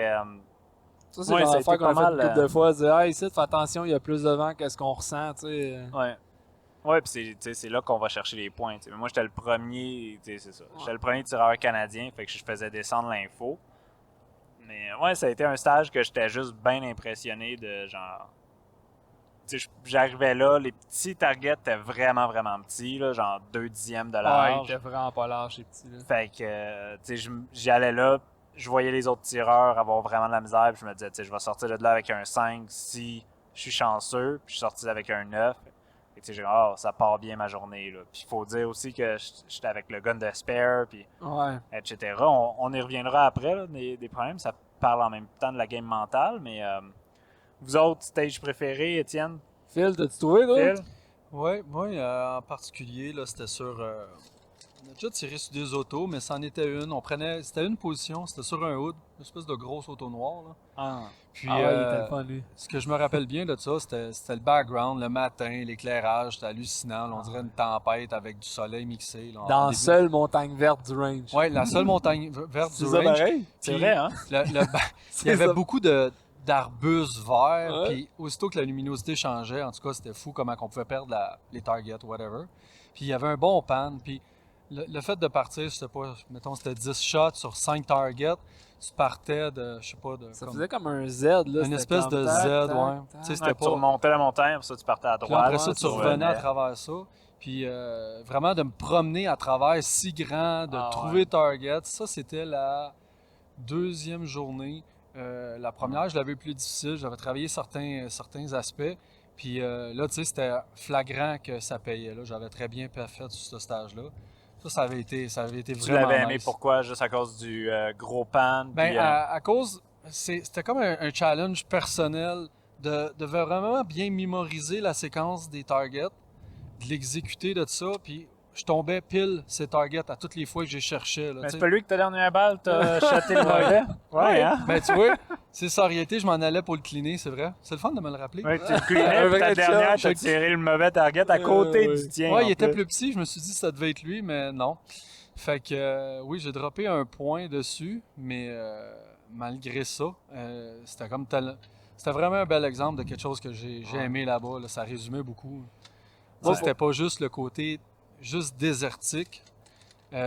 Speaker 1: Ça, c'est une affaire qu'on a fait une couple de fois. Dire, ah, ici, fais attention, il y a plus de vent que ce qu'on ressent, tu sais.
Speaker 2: Ouais, puis c'est là qu'on va chercher les points. T'sais. Mais moi, j'étais le premier, c'est ça. J'étais le premier tireur canadien, fait que je faisais descendre l'info. Mais ouais, ça a été un stage que j'étais juste bien impressionné de genre. J'arrivais là, les petits targets étaient vraiment, vraiment petits, là, genre 2 dixièmes de large.
Speaker 1: Ouais, ils étaient vraiment pas larges, les petits. Là.
Speaker 2: Fait que, j'allais là, je voyais les autres tireurs avoir vraiment de la misère, puis je me disais, je vais sortir de là avec un 5 si je suis chanceux, puis je suis sorti avec un 9. Et j'ai ça part bien ma journée. Là. Puis il faut dire aussi que j'étais avec le gun de spare, puis etc. On y reviendra après, là, des problèmes. Ça parle en même temps de la game mentale, mais vous autres, stage préféré, Étienne?
Speaker 1: Phil, t'as-tu trouvé, toi?
Speaker 2: Phil?
Speaker 3: Oui, moi, en particulier, là, c'était sur... on a déjà tiré sur des autos, mais c'en était une. C'était une position, c'était sur un hood, une espèce de grosse auto noire. Là.
Speaker 1: Ah.
Speaker 3: Puis,
Speaker 1: il était le fun, lui.
Speaker 3: Ce que je me rappelle bien de ça, c'était le background, le matin, l'éclairage, c'était hallucinant. Là, on dirait une tempête avec du soleil mixé. Là,
Speaker 1: dans la seule montagne verte du range.
Speaker 3: Oui, la seule montagne verte du range.
Speaker 1: Pareil?
Speaker 2: C'est vrai, hein?
Speaker 3: Il y avait beaucoup d'arbustes verts, puis aussitôt que la luminosité changeait, en tout cas, c'était fou comment on pouvait perdre les targets, whatever. Puis il y avait un bon pan, puis le fait de partir, c'était pas, mettons, c'était 10 shots sur 5 targets, tu partais de, je sais pas, de...
Speaker 1: Ça faisait comme un Z, là.
Speaker 3: Une espèce de Z, ouais. Tu sais, c'était
Speaker 2: Tu remontais la montagne, après ça, tu partais à droite.
Speaker 3: Après ça, tu revenais à travers ça. Puis vraiment, de me promener à travers si grand, de trouver target, ça, c'était la deuxième journée. La première, je l'avais plus difficile. J'avais travaillé certains aspects. Puis là, tu sais, c'était flagrant que ça payait. Là. J'avais très bien fait sur ce stage-là. Ça avait été vraiment
Speaker 2: Tu l'avais aimé
Speaker 3: nice.
Speaker 2: Pourquoi? Juste à cause du gros pan?
Speaker 3: Ben,
Speaker 2: puis,
Speaker 3: à cause... C'était comme un challenge personnel de vraiment bien mémoriser la séquence des targets, de l'exécuter de ça. Puis je tombais pile ses targets à toutes les fois que j'ai cherché. Là,
Speaker 2: Mais c'est pas lui que t'as donné un balle, t'as shoté le mauvais. Ouais, hein?
Speaker 3: Ben, tu vois, si ça aurait été, je m'en allais pour le cleaner, c'est vrai. C'est le fun de me le rappeler.
Speaker 2: Ouais, tu le cleanais, puis ta dernière, t'as tiré le mauvais target à côté du tien.
Speaker 3: Ouais, il était plus petit, je me suis dit que ça devait être lui, mais non. Fait que, oui, j'ai droppé un point dessus, mais malgré ça, c'était comme c'était vraiment un bel exemple de quelque chose que j'ai aimé là-bas. Là. Ça résumait beaucoup. Ouais. C'était pas juste le côté juste désertique. Tu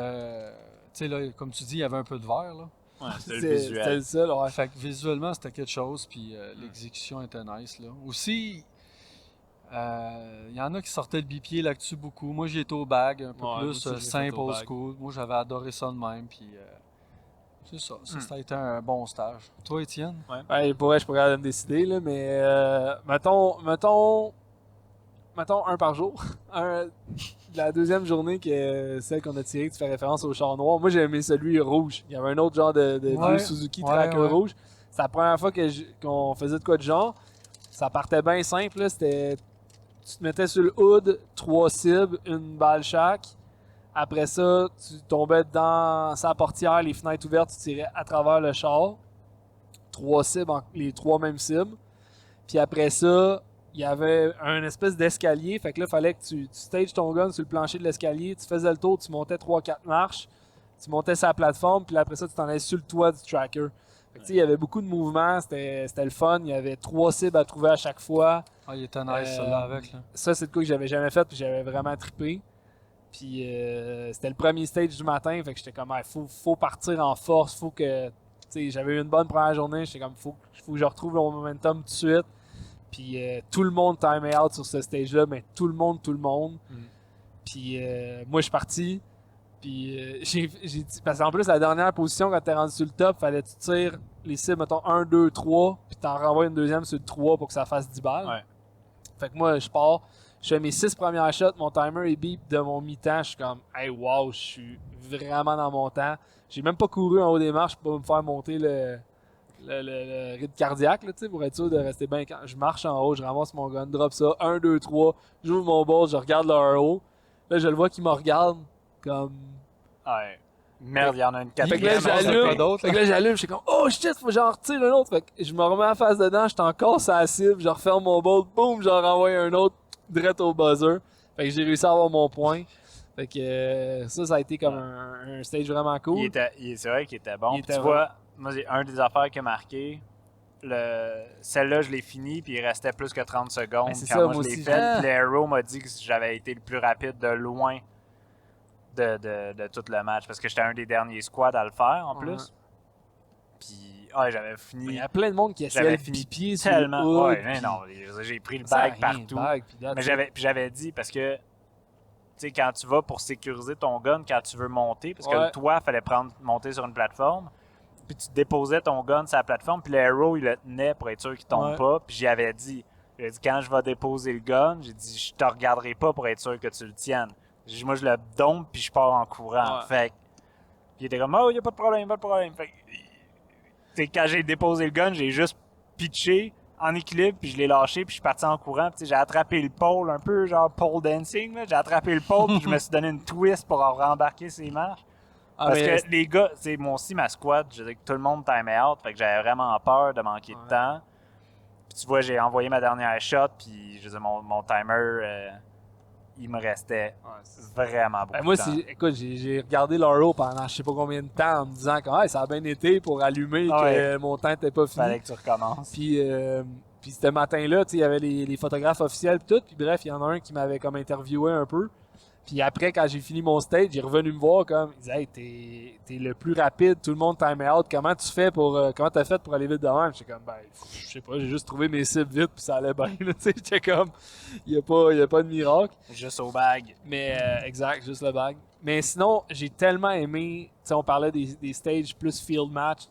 Speaker 3: sais, là, comme tu dis, il y avait un peu de verre, là.
Speaker 2: Ouais, c'était le visuel.
Speaker 1: C'était le seul, ouais.
Speaker 3: Fait que visuellement, c'était quelque chose, puis l'exécution était nice, là. Aussi, il y en a qui sortaient le bipied là-dessus beaucoup. Moi, j'ai été au bag, un peu plus simple, old school. Moi, j'avais adoré ça de même, puis c'est ça. Ça a été un bon stage. Toi, Étienne?
Speaker 1: Ouais, je pourrais regarder me décider, là, mais mettons un par jour. La deuxième journée, celle qu'on a tirée, que tu fais référence au char noir, moi j'ai aimé celui rouge. Il y avait un autre genre de vieux Suzuki Tracker rouge. C'est la première fois qu'on faisait de quoi de genre. Ça partait bien simple. Là. Tu te mettais sur le hood, 3 cibles, une balle chaque. Après ça, tu tombais dans sa portière, les fenêtres ouvertes, tu tirais à travers le char. 3 cibles, les 3 mêmes cibles. Puis après ça, il y avait un espèce d'escalier. Fait que là, il fallait que tu stages ton gun sur le plancher de l'escalier. Tu faisais le tour, tu montais 3-4 marches. Tu montais sa plateforme, puis après ça, tu t'en allais sur le toit du tracker. Fait que, il y avait beaucoup de mouvements. C'était le fun. Il y avait 3 cibles à trouver à chaque fois.
Speaker 3: Ah, il était nice, ça, là, avec. Là.
Speaker 1: Ça, c'est le coup que j'avais jamais fait, puis j'avais vraiment trippé. Puis c'était le premier stage du matin. Fait que j'étais comme, faut partir en force. Faut que. J'avais eu une bonne première journée. J'étais comme, faut que je retrouve le momentum tout de suite. Puis tout le monde time out sur ce stage-là, mais tout le monde. Puis moi, je suis parti. Puis j'ai dit, parce qu'en plus, la dernière position, quand t'es rendu sur le top, fallait que tu tires les cibles, mettons 1, 2, 3, puis t'en renvoies une deuxième sur le 3 pour que ça fasse 10 balles.
Speaker 2: Ouais.
Speaker 1: Fait que moi, je pars, je fais mes 6 premières shots, mon timer est beep de mon mi-temps. Je suis comme, hey, wow, je suis vraiment dans mon temps. J'ai même pas couru en haut des marches pour me faire monter le rythme cardiaque, là, pour être sûr de rester bien. Quand je marche en haut, je ramasse mon gun, drop ça, 1, 2, 3, j'ouvre mon bolt, je regarde le RO. Là, je le vois qui me regarde comme.
Speaker 2: Ouais. Merde, il y en a une
Speaker 1: Fait que
Speaker 2: quatrième.
Speaker 1: là, j'allume, je suis comme, oh shit, faut que j'en retire un autre. Fait que je me remets en face dedans, je suis encore sur la cible, je referme mon bolt, boum, j'en renvoie un autre direct au buzzer. Fait que j'ai réussi à avoir mon point. Fait que ça a été comme un stage vraiment cool.
Speaker 2: C'est vrai qu'il était bon. Tu vois, moi, j'ai un des affaires qui a marqué. Celle-là, je l'ai fini, puis il restait plus que 30 secondes
Speaker 1: Ben,
Speaker 2: quand moi je l'ai fait. Puis l'Aero m'a dit que j'avais été le plus rapide de loin de tout le match, parce que j'étais un des derniers squads à le faire en plus. Puis j'avais fini.
Speaker 1: Il y a plein de monde qui essayait de pipier sur
Speaker 2: tellement.
Speaker 1: le hood,
Speaker 2: Ouais, non, j'ai pris le bag partout. Mais j'avais dit, parce que tu sais, quand tu vas pour sécuriser ton gun, quand tu veux monter, parce que le toit, il fallait monter sur une plateforme, puis tu déposais ton gun sur la plateforme, puis l'Aero, il le tenait pour être sûr qu'il tombe pas. Puis j'avais dit, quand je vais déposer le gun, j'ai dit, je te regarderai pas pour être sûr que tu le tiennes. J'ai dit, moi, je le dompe, puis je pars en courant. Fait que, il était comme, oh, il n'y a pas de problème, pas de problème. Fait que, quand j'ai déposé le gun, j'ai juste pitché en équilibre, puis je l'ai lâché, puis je suis parti en courant. Puis j'ai attrapé le pole, un peu genre pole dancing. Là. J'ai attrapé le pole, puis je me suis donné une twist pour rembarquer ses marches. Parce que les gars, moi aussi, ma squad, je disais que tout le monde time out, fait que j'avais vraiment peur de manquer de temps. Puis tu vois, j'ai envoyé ma dernière shot, puis je disais, mon timer, il me restait vraiment beaucoup
Speaker 1: moi,
Speaker 2: de temps.
Speaker 1: Écoute, j'ai regardé l'Euro pendant je sais pas combien de temps en me disant que ça a bien été pour allumer que mon temps n'était pas fini.
Speaker 2: Fallait que tu recommences.
Speaker 1: Puis ce matin-là, il y avait les photographes officiels et tout. Puis bref, il y en a un qui m'avait comme interviewé un peu. Puis après, quand j'ai fini mon stage, il est revenu me voir comme, il disait, hey, t'es le plus rapide, tout le monde time out. Comment tu fais comment t'as fait pour aller vite de même? J'étais comme, je sais pas, j'ai juste trouvé mes cibles vite puis ça allait bien. J'étais comme, il y a pas de miracle.
Speaker 2: Juste au bag.
Speaker 1: Mais exact, juste le bag. Mais sinon, j'ai tellement aimé, on parlait des stages plus field match.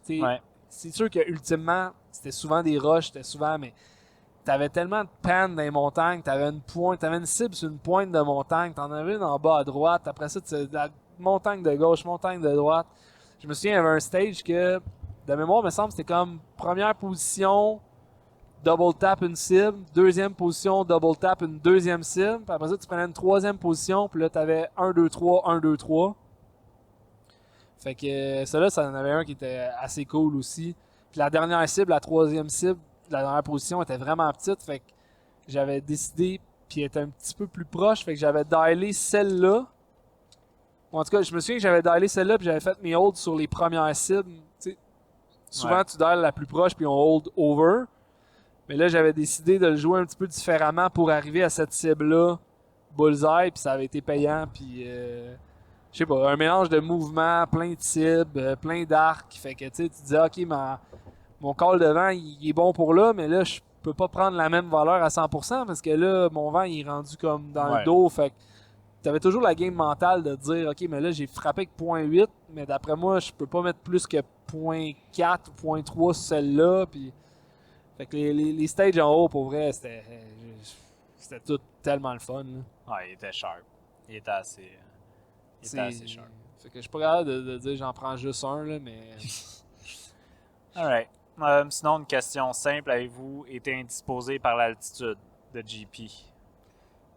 Speaker 1: C'est sûr que ultimement, c'était souvent des rushs, mais t'avais tellement de pannes dans les montagnes, t'avais une cible sur une pointe de montagne, t'en avais une en bas à droite, après ça, la montagne de gauche, montagne de droite. Je me souviens, il y avait un stage que, de mémoire, il me semble, c'était comme première position, double tap une cible, deuxième position, double tap une deuxième cible, puis après ça, tu prenais une troisième position, puis là, t'avais 1, 2, 3, 1, 2, 3. Fait que ça en avait un qui était assez cool aussi. Puis la dernière cible, la troisième cible, la dernière position était vraiment petite, fait que j'avais décidé, puis elle était un petit peu plus proche, fait que j'avais dialé celle-là. En tout cas, je me souviens que j'avais dialé celle-là, puis j'avais fait mes holds sur les premières cibles. Tu sais, souvent, tu diales la plus proche, puis on hold over. Mais là, j'avais décidé de le jouer un petit peu différemment pour arriver à cette cible-là, bullseye, puis ça avait été payant, puis je sais pas, un mélange de mouvements, plein de cibles, plein d'arcs, fait que tu te dis, ok, mon call de vent, il est bon pour là, mais là, je peux pas prendre la même valeur à 100% parce que là, mon vent, il est rendu comme dans le dos, fait que t'avais toujours la game mentale de dire, ok, mais là, j'ai frappé avec 0.8, mais d'après moi, je peux pas mettre plus que 0.4 ou 0.3 sur celle-là, puis fait que les stages en haut, pour vrai, c'était tout tellement le fun. Là.
Speaker 2: Ouais, il était sharp. Il était assez sharp.
Speaker 1: Fait que je suis pas capable de dire j'en prends juste un, là, mais.
Speaker 2: Alright. Sinon, une question simple. Avez-vous été indisposé par l'altitude de GP?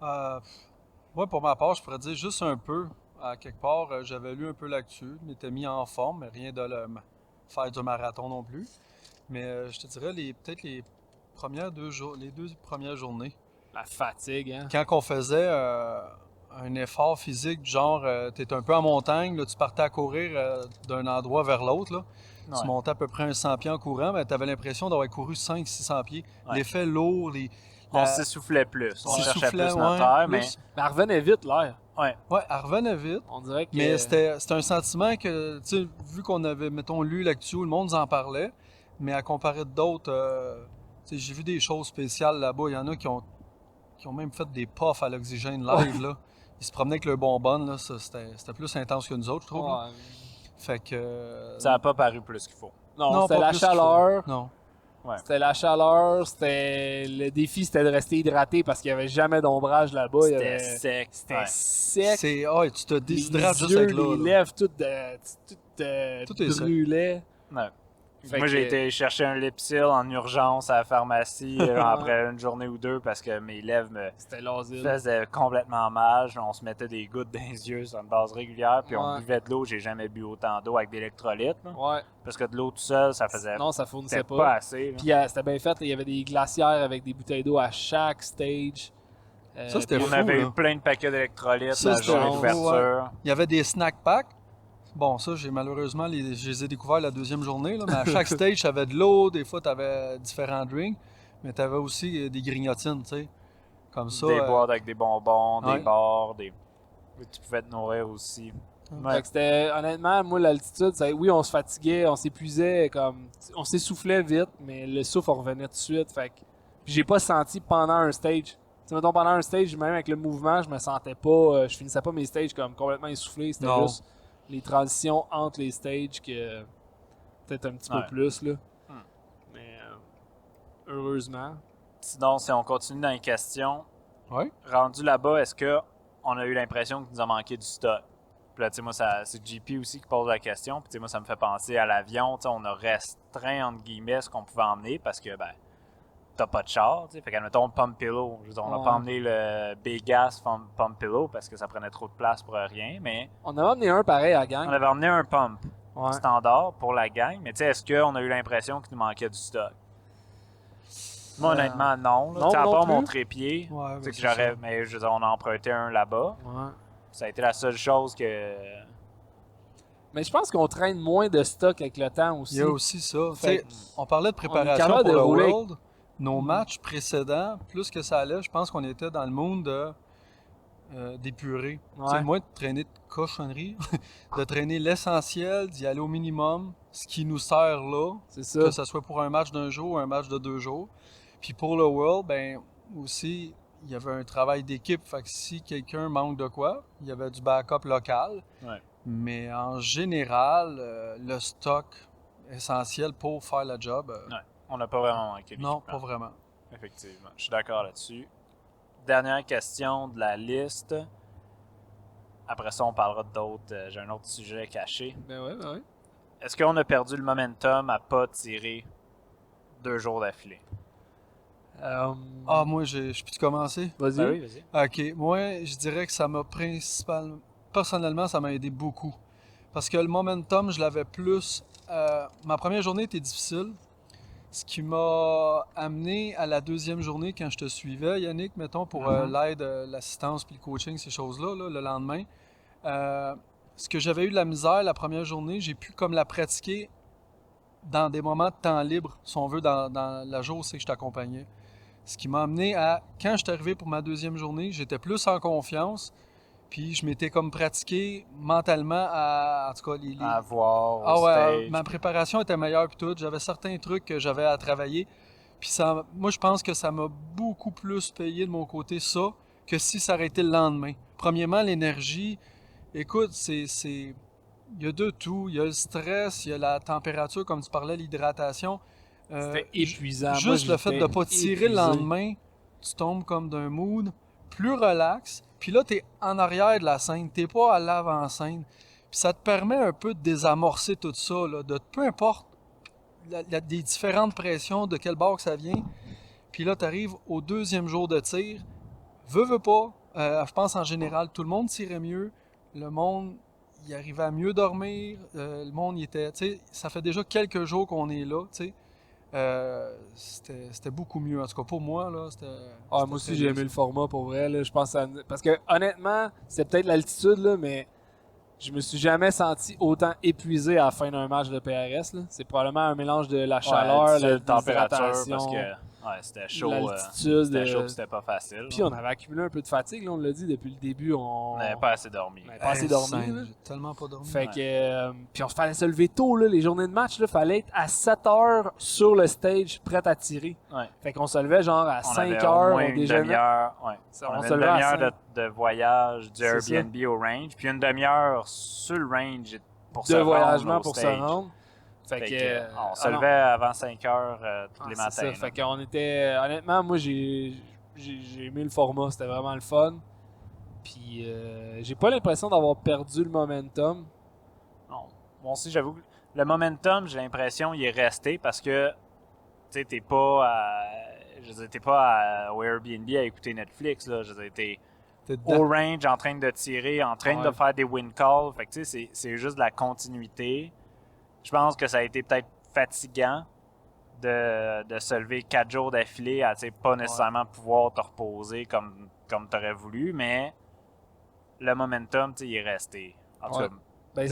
Speaker 3: Moi, pour ma part, je pourrais dire juste un peu. À quelque part, j'avais lu un peu l'actu, m'étais mis en forme, mais rien de faire du marathon non plus. Mais je te dirais, peut-être les deux premières journées.
Speaker 1: La fatigue, hein?
Speaker 3: Quand on faisait un effort physique, du genre, tu étais un peu en montagne, là, tu partais à courir d'un endroit vers l'autre, là.
Speaker 2: Ouais.
Speaker 3: Tu montais à peu près un 100 pieds en courant, mais tu avais l'impression d'avoir couru 500-600 pieds.
Speaker 2: Ouais.
Speaker 3: L'effet lourd,
Speaker 2: On s'essoufflait plus. On cherchait plus notre
Speaker 3: ouais,
Speaker 2: air, mais...
Speaker 1: Mais elle revenait vite, l'air.
Speaker 2: Ouais.
Speaker 3: Ouais, elle revenait vite.
Speaker 1: On dirait que.
Speaker 3: Mais c'était un sentiment que, tu sais, vu qu'on avait, mettons, lu l'actu, le monde en parlait, mais à comparer d'autres, tu sais, j'ai vu des choses spéciales là-bas. Il y en a qui ont même fait des puffs à l'oxygène live, là. Ils se promenaient avec le bonbonne, là. C'était plus intense que nous autres, je trouve.
Speaker 1: Ouais.
Speaker 3: Fait que...
Speaker 2: Ça n'a pas paru plus qu'il faut.
Speaker 1: Non, c'était
Speaker 3: pas
Speaker 1: la
Speaker 3: plus qu'il
Speaker 1: chaleur.
Speaker 3: faut. Non.
Speaker 2: Ouais.
Speaker 1: C'était la chaleur. Le défi, c'était de rester hydraté parce qu'il n'y avait jamais d'ombrage là-bas. Il y
Speaker 2: C'était
Speaker 1: avait-
Speaker 2: sec.
Speaker 1: C'était
Speaker 2: Ouais.
Speaker 1: sec.
Speaker 3: Tu te déshydrates
Speaker 1: Les
Speaker 3: juste
Speaker 1: yeux,
Speaker 3: avec là.
Speaker 1: les
Speaker 3: là.
Speaker 1: lèvres, tout
Speaker 3: Tout est sec.
Speaker 1: brûlait. Fait
Speaker 2: Moi,
Speaker 1: que-
Speaker 2: j'ai été chercher un Lipsil en urgence à la pharmacie après une journée ou deux parce que mes lèvres me
Speaker 1: C'était l'asile.
Speaker 2: faisaient complètement mal. On se mettait des gouttes dans les yeux sur une base régulière, puis on
Speaker 1: Ouais.
Speaker 2: buvait de l'eau. J'ai jamais bu autant d'eau avec d'électrolytes. là.
Speaker 1: Ouais.
Speaker 2: Parce que de l'eau tout seul, ça faisait
Speaker 1: Non, ça fournissait
Speaker 2: c'était
Speaker 1: pas.
Speaker 2: pas assez. là.
Speaker 1: Puis c'était bien fait. Il y avait des glacières avec des bouteilles d'eau à chaque stage.
Speaker 3: Ça, c'était
Speaker 1: puis
Speaker 2: On
Speaker 3: fou,
Speaker 2: avait
Speaker 3: là.
Speaker 2: eu plein de paquets d'électrolytes
Speaker 3: Ça,
Speaker 2: la
Speaker 3: c'était
Speaker 2: journée
Speaker 3: fou,
Speaker 2: d'ouverture.
Speaker 3: Il y avait des snack packs. Bon, ça, malheureusement, je les ai découverts la deuxième journée. Là, mais à chaque stage, tu avais de l'eau. Des fois, tu avais différents drinks. Mais tu avais aussi des grignotines, tu sais. Comme ça.
Speaker 2: Des boîtes avec des bonbons,
Speaker 3: ouais.
Speaker 2: des bars, tu pouvais te nourrir aussi. Ouais.
Speaker 1: Fait que c'était, honnêtement, moi, l'altitude, oui, on se fatiguait, on s'épuisait, on s'essoufflait vite, mais le souffle revenait tout de suite. Fait que, puis j'ai pas senti pendant un stage. Tu sais, mettons, pendant un stage, même avec le mouvement, je me sentais pas, je finissais pas mes stages comme complètement essoufflé. C'était
Speaker 3: Non.
Speaker 1: juste les transitions entre les stages que peut-être un petit peu
Speaker 2: Ouais.
Speaker 1: plus, là. Mais, heureusement.
Speaker 2: Sinon, si on continue dans les questions,
Speaker 3: Ouais.
Speaker 2: rendu là-bas, est-ce qu'on a eu l'impression qu'il nous a manqué du stock? Puis là, tu sais, moi, c'est JP aussi qui pose la question. Puis, tu sais, moi, ça me fait penser à l'avion. Tu sais, on a restreint, entre guillemets, ce qu'on pouvait emmener parce que, ben, t'as pas de char, tu sais. Fait qu'admettons, Pump Pillow. Je veux dire, on n'a
Speaker 1: Ouais.
Speaker 2: pas emmené le Big Gas Pump Pillow parce que ça prenait trop de place pour rien. Mais
Speaker 1: On avait emmené un pareil à la gang.
Speaker 2: on avait emmené un pump
Speaker 1: Ouais.
Speaker 2: standard pour la gang. Mais, tu sais, est-ce qu'on a eu l'impression qu'il nous manquait du stock? Moi, honnêtement, non. Là.
Speaker 1: non,
Speaker 2: Tu sais, à
Speaker 1: non
Speaker 2: part
Speaker 1: plus.
Speaker 2: mon trépied,
Speaker 3: Ouais,
Speaker 2: tu sais,
Speaker 3: ben,
Speaker 2: que j'aurais. Mais, je veux dire, on a emprunté un là-bas.
Speaker 1: Ouais.
Speaker 2: Ça a été la seule chose que.
Speaker 1: Mais je pense qu'on traîne moins de stock avec le temps aussi.
Speaker 3: Il y a aussi ça. Tu
Speaker 1: Fait
Speaker 3: sais, on parlait de
Speaker 1: on est
Speaker 3: préparation
Speaker 1: capable
Speaker 3: pour
Speaker 1: de
Speaker 3: le
Speaker 1: rouler.
Speaker 3: World. Nos matchs précédents, plus que ça allait, je pense qu'on était dans le monde d'épurer.
Speaker 1: Ouais.
Speaker 3: Tu sais, moins de traîner de cochonneries, de traîner l'essentiel, d'y aller au minimum, ce qui nous sert là,
Speaker 1: C'est ça.
Speaker 3: que ce soit pour un match d'un jour ou un match de 2 jours. Puis pour le World, ben aussi, il y avait un travail d'équipe. Fait que si quelqu'un manque de quoi, il y avait du backup local.
Speaker 2: Ouais.
Speaker 3: Mais en général, le stock essentiel pour faire le job,
Speaker 2: Ouais. On n'a pas vraiment manqué
Speaker 3: non,
Speaker 2: d'équipement.
Speaker 3: pas vraiment.
Speaker 2: Effectivement. Je suis d'accord là-dessus. Dernière question de la liste. Après ça, on parlera d'autres. J'ai un autre sujet caché.
Speaker 1: Ben ouais, ben ouais.
Speaker 2: Est-ce qu'on a perdu le momentum à pas tirer 2 jours d'affilée?
Speaker 3: Moi, je peux commencer?
Speaker 1: Vas-y.
Speaker 2: Ben oui, vas-y.
Speaker 3: Ok, moi, je dirais que ça m'a personnellement, ça m'a aidé beaucoup. Parce que le momentum, je l'avais plus. Ma première journée était difficile. Ce qui m'a amené à la deuxième journée quand je te suivais, Yannick, mettons, pour l'aide, l'assistance puis le coaching, ces choses-là, là, le lendemain. Ce que j'avais eu de la misère la première journée, j'ai pu comme la pratiquer dans des moments de temps libre, si on veut, dans la jour où c'est que je t'accompagnais. Ce qui m'a amené à, quand je suis arrivé pour ma deuxième journée, j'étais plus en confiance, puis je m'étais comme pratiqué mentalement en tout cas,
Speaker 2: À voir au stage.
Speaker 3: ma préparation était meilleure puis tout. J'avais certains trucs que j'avais à travailler. Puis ça, moi, je pense que ça m'a beaucoup plus payé de mon côté ça que si ça aurait été le lendemain. Premièrement, l'énergie. Écoute, il y a de tout. Il y a le stress, il y a la température, comme tu parlais, l'hydratation.
Speaker 1: C'était épuisant.
Speaker 3: Juste
Speaker 1: Moi,
Speaker 3: le fait de ne pas tirer
Speaker 1: épuisé.
Speaker 3: le lendemain, tu tombes comme d'un mood plus relax. Puis là, tu es en arrière de la scène, tu n'es pas à l'avant-scène. Puis ça te permet un peu de désamorcer tout ça, là, de peu importe des différentes pressions, de quel bord que ça vient. Puis là, tu arrives au deuxième jour de tir. Veux pas. Je pense en général, tout le monde tirait mieux. Le monde, il arrivait à mieux dormir. Le monde, il était. Tu sais, ça fait déjà quelques jours qu'on est là, tu sais. C'était beaucoup mieux. En tout cas, pour moi, là,
Speaker 1: Moi aussi, j'ai aimé le format pour vrai. Là. Je pense parce que honnêtement, c'était peut-être l'altitude, là, mais je me suis jamais senti autant épuisé à la fin d'un match de PRS. Là. C'est probablement un mélange de la chaleur, la
Speaker 2: température, parce
Speaker 1: déshydratation,
Speaker 2: que c'était chaud.
Speaker 1: l'altitude.
Speaker 2: C'était chaud, c'était pas facile.
Speaker 1: Puis on avait accumulé un peu de fatigue, là, on l'a dit depuis le début.
Speaker 2: On n'avait pas assez dormi.
Speaker 1: On n'avait pas assez dormi. Là.
Speaker 3: J'ai tellement pas dormi.
Speaker 1: Fait que, puis on fallait se lever tôt, là, les journées de match, il fallait être à 7 heures sur le stage, prêt à tirer.
Speaker 2: Ouais.
Speaker 1: Fait qu'on se levait genre à 5
Speaker 2: avait
Speaker 1: heures,
Speaker 2: au moins
Speaker 1: on
Speaker 2: une
Speaker 1: déjeunait.
Speaker 2: demi-heure, ouais.
Speaker 1: On
Speaker 2: avait
Speaker 1: se
Speaker 2: une
Speaker 1: levait à
Speaker 2: demi-heure de voyage du
Speaker 1: C'est
Speaker 2: Airbnb au range, puis une demi-heure sur le range pour se
Speaker 1: de
Speaker 2: rendre
Speaker 1: voyagement
Speaker 2: au
Speaker 1: pour se
Speaker 2: stage.
Speaker 1: rendre.
Speaker 2: Fait
Speaker 1: Fait
Speaker 2: que,
Speaker 1: que,
Speaker 2: on se levait avant 5 heures tous les
Speaker 1: c'est
Speaker 2: matins.
Speaker 1: ça.
Speaker 2: là.
Speaker 1: Fait qu'on était. Honnêtement, moi, j'ai aimé le format. C'était vraiment le fun. Puis, j'ai pas l'impression d'avoir perdu le momentum.
Speaker 2: Non. Moi aussi, j'avoue que le momentum, j'ai l'impression, il est resté parce que tu sais, t'es pas au Airbnb à écouter Netflix. Là. Je veux dire, t'es au range en train de tirer, en train de faire des win calls. Fait que tu sais, c'est juste de la continuité. Je pense que ça a été peut-être fatigant de se lever 4 jours d'affilée à pas nécessairement pouvoir te reposer comme tu aurais voulu, mais le momentum, il est resté. En tout cas,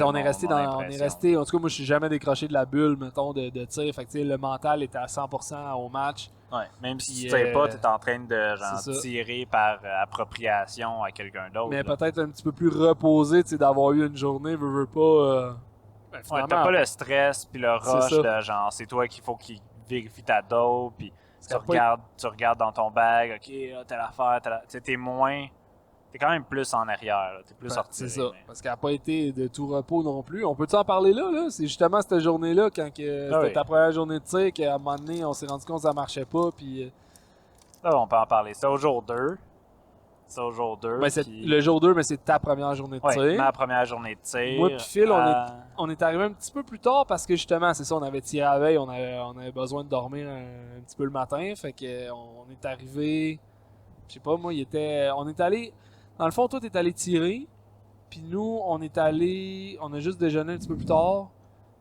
Speaker 1: on est resté. En tout cas, moi, je suis jamais décroché de la bulle, mettons, de tir. Fait que le mental était à 100% au match.
Speaker 2: Ouais, même si tu tires pas, tu es en train de tirer par appropriation à quelqu'un d'autre.
Speaker 1: Mais peut-être un petit peu plus reposé, d'avoir eu une journée, veux pas.
Speaker 2: T'as pas le stress puis le rush de genre, c'est toi qu'il faut qu'il vérifie ta dope, puis tu regardes dans ton bag, ok, là, telle affaire, t'es quand même plus en arrière, t'es plus sorti.
Speaker 1: C'est ça, parce qu'elle n'a pas été de tout repos non plus. On peut-tu en parler là? C'est justement cette journée-là, quand c'était ta première journée de tir, qu'à un moment donné, on s'est rendu compte que ça marchait pas, puis...
Speaker 2: Là, on peut en parler. C'est au jour 2.
Speaker 1: Le jour 2, mais c'est ta première journée de tir.
Speaker 2: Ma première journée de tir.
Speaker 1: Moi puis Phil, on est arrivé un petit peu plus tard parce que justement, c'est ça, on avait tiré la veille, on avait besoin de dormir un petit peu le matin. Fait que on est arrivé. Je sais pas, moi, on est allé. Dans le fond, toi, t'es allé tirer. Puis nous, on a juste déjeuné un petit peu plus tard.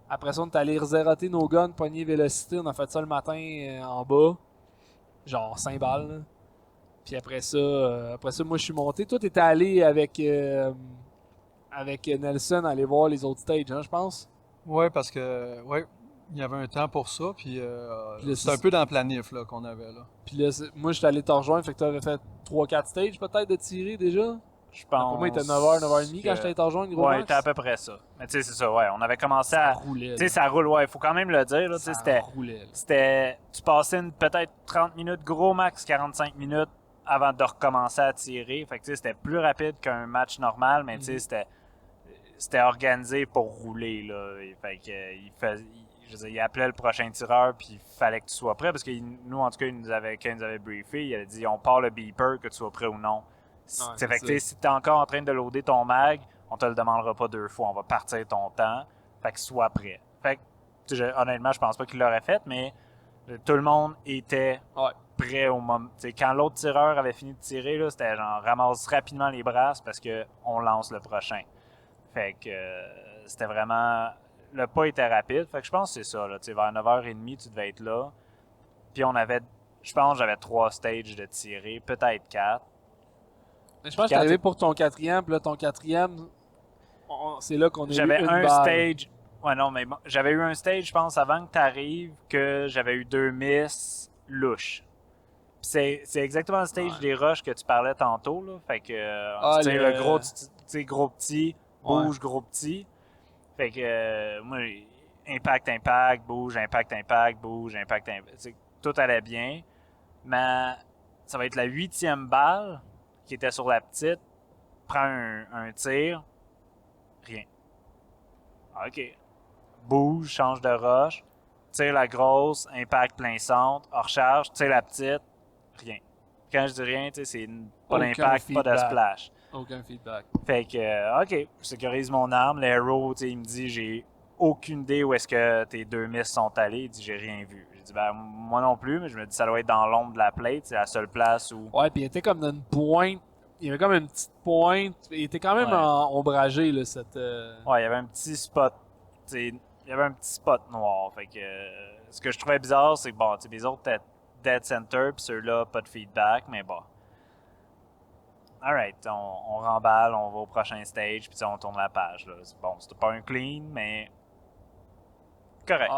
Speaker 1: Après ça, on est allé zéroter nos guns, pogner vélocité. On a fait ça le matin en bas. Genre 5 balles. Là. Puis après ça, moi, je suis monté. Toi, t'étais allé avec Nelson aller voir les autres stages, hein, je pense.
Speaker 3: Ouais, parce que il y avait un temps pour ça. Puis c'est un peu dans le planif là, qu'on avait là.
Speaker 1: Puis là, moi, je suis allé te rejoindre. Fait que tu avais fait 3-4 stages peut-être de tirer déjà.
Speaker 2: Je pense.
Speaker 1: Pour moi, il était 9h, 9h30 quand je t'allais te rejoindre, gros.
Speaker 2: Ouais, il était à peu près ça. Mais tu sais, c'est ça, ouais. On avait commencé à.
Speaker 1: Ça roulait.
Speaker 2: Tu sais, ça roule, ouais. Il faut quand même le dire, là.
Speaker 1: Ça roulait.
Speaker 2: C'était. Tu passais peut-être 30 minutes, gros max 45 minutes avant de recommencer à tirer. Fait que tu sais, c'était plus rapide qu'un match normal, mais tu sais, c'était organisé pour rouler, là. Fait que il appelait le prochain tireur, puis il fallait que tu sois prêt, parce que nous, en tout cas, quand il nous avait briefé, il a dit on part le beeper, que tu sois prêt ou non. Fait que si t'es encore en train de loader ton mag, on te le demandera pas 2 fois, on va partir ton temps. Fait que sois prêt. Fait que honnêtement, je pense pas qu'il l'aurait fait, mais tout le monde était prêt au moment. T'sais, quand l'autre tireur avait fini de tirer, là, c'était genre ramasse rapidement les brasses parce qu'on lance le prochain. Fait que c'était vraiment. Le pas était rapide. Fait que je pense que c'est ça. Là, vers 9h30, tu devais être là. Puis on avait. Je pense que j'avais 3 stages de tirer, peut-être 4.
Speaker 1: Mais je pense que t'es arrivé pour ton quatrième, puis là, ton quatrième, c'est là qu'on a eu
Speaker 2: J'avais
Speaker 1: une
Speaker 2: un
Speaker 1: balle.
Speaker 2: stage. Ouais, non, mais bon, j'avais eu un stage, je pense, avant que tu arrives, que j'avais eu 2 miss louches. Puis c'est exactement le stage des rushs que tu parlais tantôt, là. Fait que, tu sais, le gros, tu sais, gros petit, bouge, gros petit. Fait que, moi, impact, bouge, bouge, impact. Tout allait bien. Mais ça va être la 8e balle qui était sur la petite. Prends un tir. Rien. OK. Bouge, change de rush. Tire la grosse, impact plein centre. Recharge, tire la petite. Rien. Quand je dis rien, c'est pas d'impact, pas de splash.
Speaker 1: Aucun feedback.
Speaker 2: Fait que, OK, je sécurise mon arme. L'arrow, il me dit, j'ai aucune idée où est-ce que tes 2 miss sont allés. Il dit, j'ai rien vu. J'ai dit, ben, moi non plus, mais je me dis, ça doit être dans l'ombre de la plate. C'est la seule place où.
Speaker 1: Ouais, puis il était comme dans une pointe. Il y avait comme une petite pointe. Il était quand même ombragé, là, cette.
Speaker 2: Ouais, il y avait un petit spot. Il y avait un petit spot noir. Fait que, ce que je trouvais bizarre, c'est que, bon, les autres étaient dead center, puis ceux-là, pas de feedback, mais bon. Alright, on remballe, on va au prochain stage, puis on tourne la page. Là. Bon, c'était pas un clean, mais correct.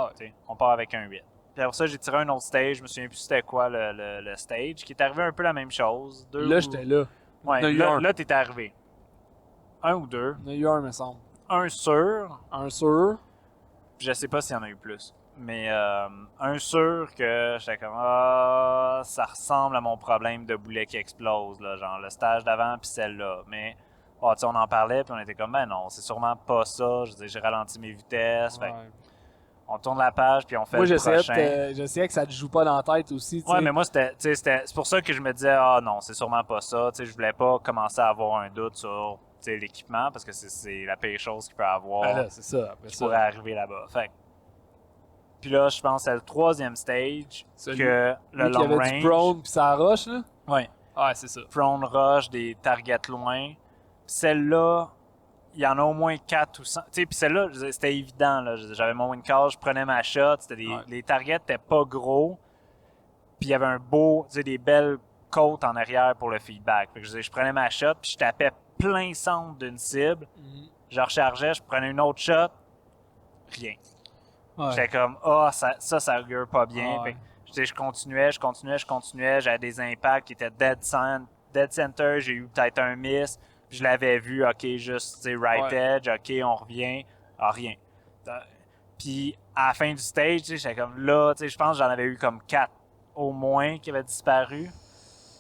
Speaker 2: On part avec un 8. Puis après ça, j'ai tiré un autre stage, je me souviens plus c'était quoi le stage, qui est arrivé un peu la même chose.
Speaker 1: J'étais là.
Speaker 2: Ouais, là t'es arrivé. 1 ou 2.
Speaker 1: Il y en a eu un, me semble.
Speaker 2: Un sur. Je sais pas s'il y en a eu plus. Mais un sûr que j'étais comme ça ressemble à mon problème de boulet qui explose, là, genre le stage d'avant puis celle-là. Mais on en parlait puis on était comme ben non, c'est sûrement pas ça. Je veux dire, j'ai ralenti mes vitesses. Fait, on tourne la page puis on fait le prochain.
Speaker 1: J'essayais que ça te joue pas dans la tête aussi.
Speaker 2: Ouais, mais moi c'est pour ça que je me disais non, c'est sûrement pas ça. Je voulais pas commencer à avoir un doute sur l'équipement parce que c'est la pire chose qu'il peut avoir.
Speaker 1: Ben là, c'est ça.
Speaker 2: Qui pourrait arriver là-bas. Fait puis là, je pense que c'est le 3e stage que le long range.
Speaker 1: Il y avait du prone puis ça rush, là?
Speaker 2: Ouais.
Speaker 1: Ouais, c'est ça.
Speaker 2: Prone rush, des targets loin. Puis celle-là, il y en a au moins 4 ou 5. Tu sais, puis celle-là, c'était évident. Là. J'avais mon win call, je prenais ma shot. Les targets n'étaient pas gros. Puis il y avait un beau, des belles côtes en arrière pour le feedback. Fait que je prenais ma shot, puis je tapais plein centre d'une cible. Je rechargeais, je prenais une autre shot. Rien. Ouais. J'étais comme, ça augure pas bien. Fait que, je continuais. J'avais des impacts qui étaient dead center. J'ai eu peut-être un miss. Puis je l'avais vu, OK, juste right edge. OK, on revient. Rien. Puis à la fin du stage, j'étais comme là, je pense que j'en avais eu comme 4 au moins qui avaient disparu.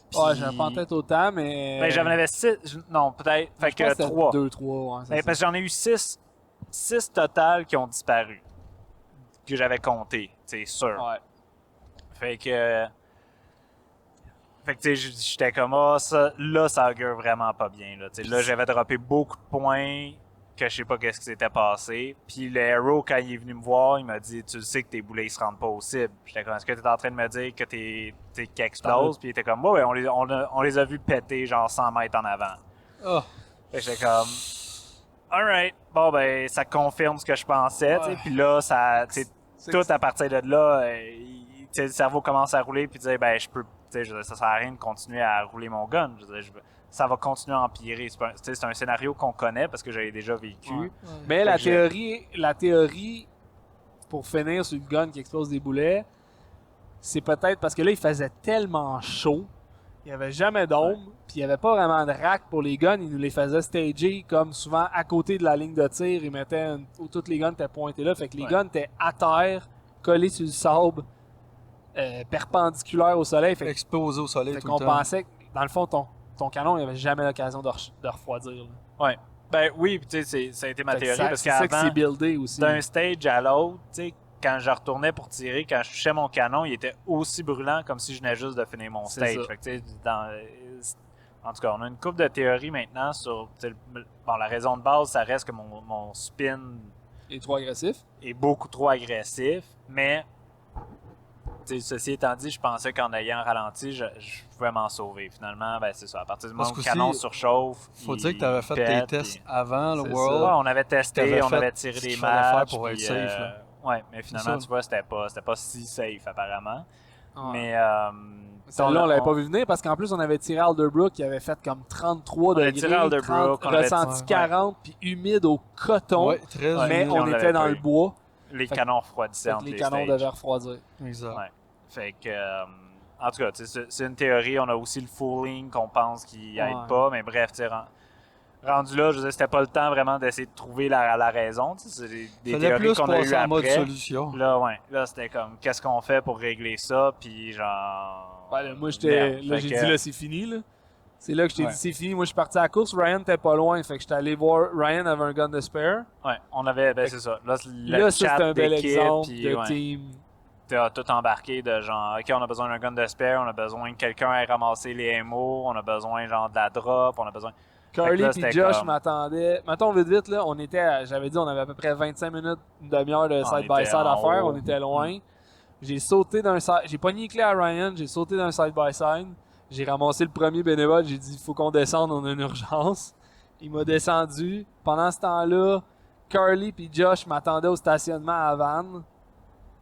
Speaker 1: Puis, j'avais pas en tête autant, mais.
Speaker 2: Ben, j'en avais 6. Non, peut-être. Fait que 3.
Speaker 1: 2, 3, ouais.
Speaker 2: Ben, parce que j'en ai eu 6 total qui ont disparu. Que j'avais compté, c'est sûr.
Speaker 1: Ouais.
Speaker 2: Fait que j'étais comme ça augure vraiment pas bien. Là, j'avais droppé beaucoup de points que je sais pas qu'est-ce qui s'était passé. Puis le Arrow, quand il est venu me voir, il m'a dit tu sais que tes boulets ils se rendent pas aux cibles. J'étais comme est-ce que t'es en train de me dire que qu'ils explosent? Puis il était comme ouais, on les a vus péter genre 100 mètres en avant.
Speaker 1: Oh.
Speaker 2: Fait que j'étais comme alright, bon ben ça confirme ce que je pensais. Puis là, ça tout à partir de là, le cerveau commence à rouler puis dire ben je peux, ça sert à rien de continuer à rouler mon gun. Ça va continuer à empirer. C'est un scénario qu'on connaît parce que j'avais déjà vécu.
Speaker 1: Ouais. Mais la théorie, pour finir sur le gun qui explose des boulets, c'est peut-être parce que là, il faisait tellement chaud, il n'y avait jamais d'ombre, puis il n'y avait pas vraiment de rack pour les guns. Ils nous les faisaient stager comme souvent à côté de la ligne de tir. Ils mettaient où tous les guns étaient pointés là. Fait que les guns étaient à terre, collés sur le sable, perpendiculaires au soleil. Fait
Speaker 3: exposés au soleil tout le temps.
Speaker 1: Fait qu'on pensait que, dans le fond, ton canon, il n'y avait jamais l'occasion de refroidir. Là.
Speaker 2: Ouais. Ben oui, tu sais, ça a été ma théorie. Parce
Speaker 1: c'est ça que c'est buildé aussi.
Speaker 2: D'un stage à l'autre, tu sais, quand je retournais pour tirer, quand je touchais mon canon, il était aussi brûlant comme si je venais juste de finir mon stage. Fait que, en tout cas, on a une couple de théories maintenant sur... Bon, la raison de base, ça reste que mon spin...
Speaker 1: est trop agressif.
Speaker 2: Est beaucoup trop agressif, mais ceci étant dit, je pensais qu'en ayant ralenti, je pouvais m'en sauver. Finalement, ben c'est ça. À partir du moment où le canon surchauffe,
Speaker 3: faut dire que tu avais fait tes tests avant le
Speaker 1: C'est
Speaker 3: World.
Speaker 2: Ouais, on avait testé,
Speaker 3: t'avais
Speaker 2: on
Speaker 3: fait
Speaker 2: avait tiré
Speaker 3: ce
Speaker 2: des
Speaker 3: qu'il fallait faire
Speaker 2: matchs.
Speaker 3: pour
Speaker 2: puis,
Speaker 3: être safe, là.
Speaker 2: Ouais, mais finalement,
Speaker 3: ça.
Speaker 2: tu vois, c'était pas si safe apparemment.
Speaker 1: Ouais.
Speaker 2: Mais
Speaker 1: Celle-là, on l'avait pas vu venir parce qu'en plus, on avait tiré Alderbrook qui avait fait comme 33
Speaker 2: On avait
Speaker 1: degrés,
Speaker 2: tiré Alderbrook,
Speaker 1: 30,
Speaker 2: on avait-
Speaker 1: ressenti
Speaker 3: ouais.
Speaker 1: 40, puis humide au coton,
Speaker 3: Ouais, très
Speaker 2: Ouais,
Speaker 1: mais
Speaker 2: puis
Speaker 1: on
Speaker 2: on
Speaker 1: était
Speaker 2: l'avait
Speaker 1: dans
Speaker 2: pas
Speaker 1: le
Speaker 2: eu.
Speaker 1: bois,
Speaker 2: les
Speaker 1: Fait que-
Speaker 2: canons refroidissaient
Speaker 1: fait que
Speaker 2: entre
Speaker 1: les
Speaker 2: les
Speaker 1: canons
Speaker 2: stages.
Speaker 1: devaient refroidir.
Speaker 3: Exact.
Speaker 2: Ouais. Fait que, en tout cas, c'est une théorie. On a aussi le fooling qu'on pense qui aide
Speaker 1: Ouais.
Speaker 2: pas. Mais bref, rendu là, je veux dire, c'était pas le temps vraiment d'essayer de trouver la raison. C'est des
Speaker 3: Fallait
Speaker 2: théories
Speaker 3: plus
Speaker 2: qu'on a eues
Speaker 3: passer en mode
Speaker 2: après.
Speaker 3: solution.
Speaker 2: Là, c'était comme, qu'est-ce qu'on fait pour régler ça? Puis genre...
Speaker 1: Ouais, là, moi,
Speaker 2: merde.
Speaker 1: là,
Speaker 2: Fait
Speaker 1: j'ai
Speaker 2: que-
Speaker 1: dit, là, c'est fini, là. C'est là que je t'ai
Speaker 2: Ouais.
Speaker 1: dit, c'est fini. Moi, je suis parti à la course. Ryan était pas loin, fait que j'étais allé voir. Ryan avait un gun de spare.
Speaker 2: Ouais, on avait... Ben, c'est ça. Là, le
Speaker 1: Là, ça,
Speaker 2: chat
Speaker 1: c'est un bel
Speaker 2: d'équipe,
Speaker 1: exemple
Speaker 2: puis,
Speaker 1: de
Speaker 2: ouais.
Speaker 1: team.
Speaker 2: T'as tout embarqué de genre, OK, on a besoin d'un gun de spare, on a besoin que quelqu'un ait ramassé les MO, on a besoin genre de la drop, on a besoin...
Speaker 1: Carly
Speaker 2: Fait que là,
Speaker 1: et
Speaker 2: c'était
Speaker 1: Josh
Speaker 2: comme-
Speaker 1: m'attendaient. Mettons vite, là, on était, j'avais dit, on avait à peu près 25 minutes, une demi-heure de
Speaker 2: On
Speaker 1: side-by-side
Speaker 2: était
Speaker 1: à
Speaker 2: en
Speaker 1: faire.
Speaker 2: haut.
Speaker 1: On était loin. J'ai sauté d'un side, j'ai pogné les clés à Ryan, j'ai sauté d'un side-by-side. J'ai ramassé le premier bénévole, j'ai dit, il faut qu'on descende, on a une urgence. Il m'a descendu. Pendant ce temps-là, Carly et Josh m'attendaient au stationnement à Vannes.